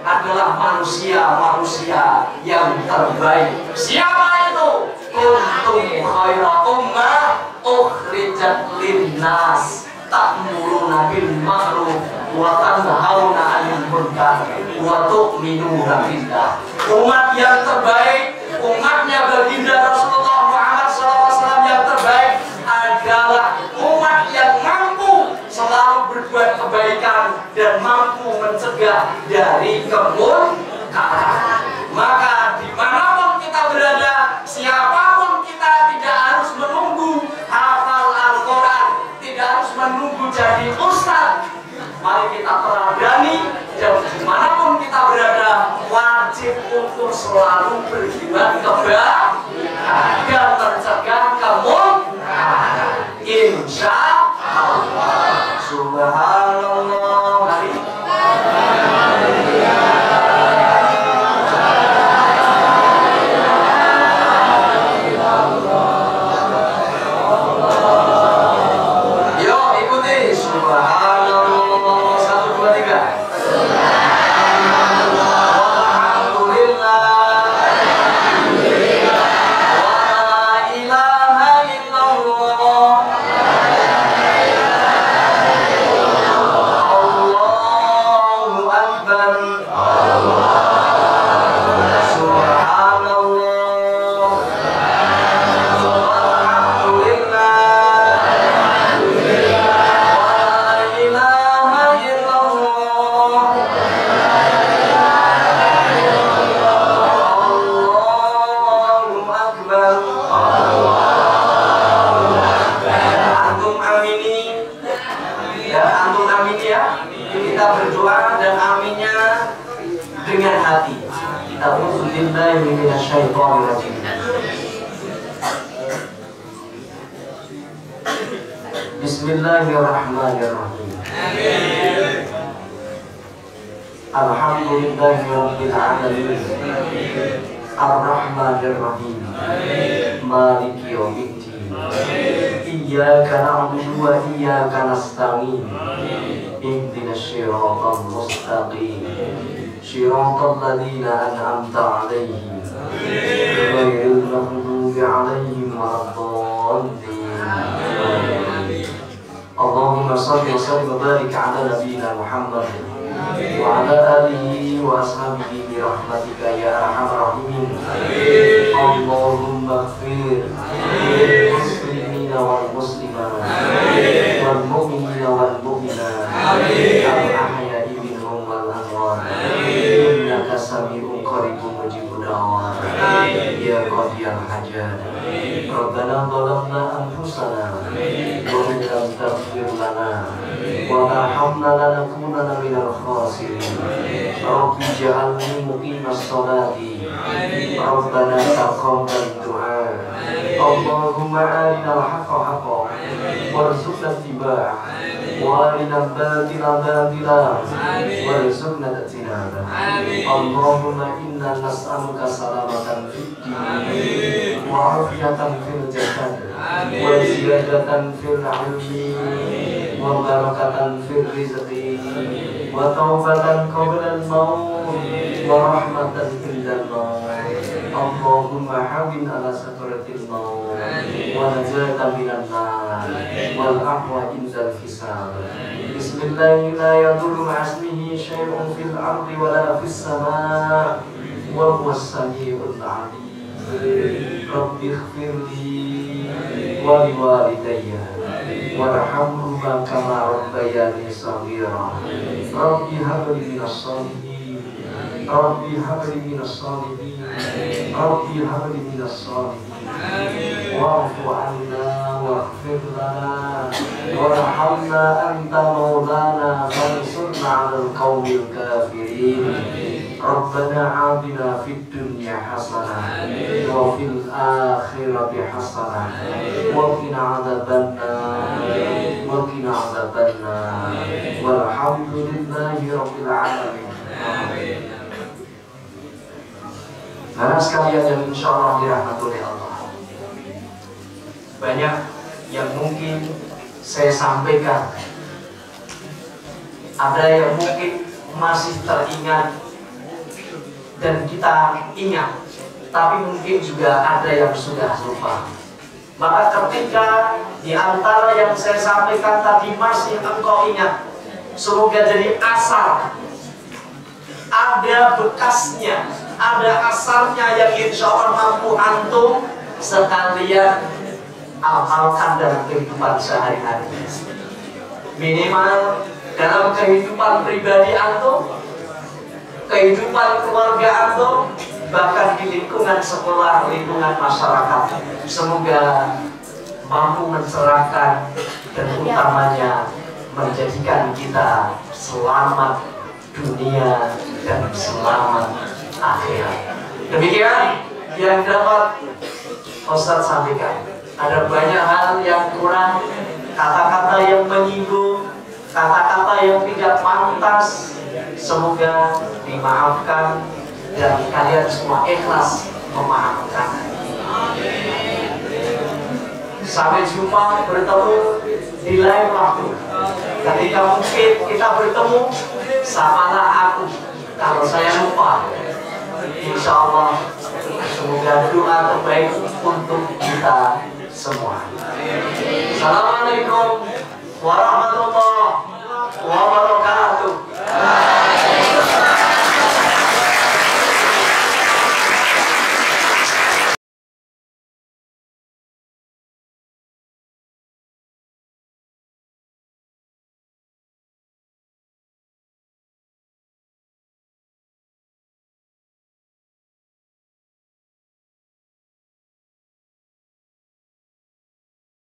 Speaker 1: adalah manusia-manusia yang terbaik. Siapa itu? Kuntum khaira ummah ukhrijat linnas ta'muruna bil ma'ruf wa tanhauna 'anil munkar wa tu'minuna billah. Umat yang terbaik, umatnya baginda Rasulullah Muhammad SAW yang terbaik adalah umat yang mampu selalu berbuat kebaikan dan mampu mencegah dari kemungkaran. Maka dimanapun kita berada, siapapun kita, tidak harus menunggu hafal Al-Quran, tidak harus menunggu jadi ustaz. Mari kita teladani, dan dimanapun kita berada, wajib untuk selalu berbuat kebaikan dan mencegah kemungkaran. Insya Allah. Subhanallah. Kita berdoa dan aminnya dengan hati. A'udzu billahi minasyaitonir rajim. Bismillahirrahmanirrahim. Alhamdulillahi rabbil alamin. Ar-Rahmanir Rahim. Maliki yaumiddin. Iyyaka na'budu wa iyyaka nasta'in. Ihdinas siratal mustaqim. Siratal ladzina an'amta 'alaihim ghairil maghdubi 'alaihim waladdallin. Allahumma shalli wa sallim wa barik 'ala nabiyyina Muhammad wa 'ala alihi wa ashabihi bi rahmatika ya arhamar rahimin. Allahumma ighfir lil muslimina wal muslimat wal mu'minina wal mu'minat al-ahya'i minhum wal amwat. Innaka sami'un qaribun mujibud da'wat ya qadiyal hajat. Rabbana zalamna anfusana wa in lam taghfir lana wa tarhamna lanakunanna minal khasirin. Rabbi ij'alni muqimas sholati Rabbana taqabbal du'a. Allahumma arinal haqqa haqqan warzuqna ittiba'ah wa arinal batila batila warzuqna ijtinabah. Allahumma inna nas'aluka salamatan fid din wa afiyatan fil jasad wa ziyadatan fil ilmi wa barakatan fil rizqi wa taubatan qabla al-maut wa rahmatan indal maut. Allahumma hawin ala sakaratil maut wa najatan minan nar wal afwa indal hisab. Bismillah la yadurru ma'asmihi syai'un fil ardi wa la fis sama' wa huwas sami'ul 'alim. Rabbi ighfirli wa liwalidayya warhamhuma kama rabbayani shaghira. Rabbi habli minas shalihin. Rabbi habli minas shalihin. Rabbi habli minas shalihin. Wa'fu 'anna waghfir lana warhamna anta maulana fansurna 'alal qaumil kafirin. Rabbana atina fid dunya hasanah wa fil akhirati hasanah wa qina adzabannar wa qina adzabannar walhamdulillahi rabbil alamin. Karena sekalian yang insyaallah dirahmati oleh Allah, banyak yang mungkin saya sampaikan, ada yang mungkin masih teringat dan kita ingat, tapi mungkin juga ada yang sudah lupa. Maka ketika di antara yang saya sampaikan tadi masih engkau ingat, semoga jadi asal, ada bekasnya, ada asalnya yang insya Allah mampu antum sekalian amalkan dalam kehidupan sehari-hari. Minimal dalam kehidupan pribadi antum, kehidupan keluarga antum, bahkan di lingkungan sekolah, lingkungan masyarakat. Semoga mampu mencerahkan dan utamanya menjadikan kita selamat dunia dan selamat akhirat. Demikian yang dapat Ustaz sampaikan. Ada banyak hal yang kurang, kata-kata yang menyinggung, kata-kata yang tidak pantas. Semoga dimaafkan dan kalian semua ikhlas memaafkan. Sampai jumpa, bertemu di lain waktu. Ketika mungkin kita bertemu, samalah aku. Kalau saya lupa, insya Allah semoga doa terbaik untuk kita semua. Assalamualaikum warahmatullahi wabarakatuh.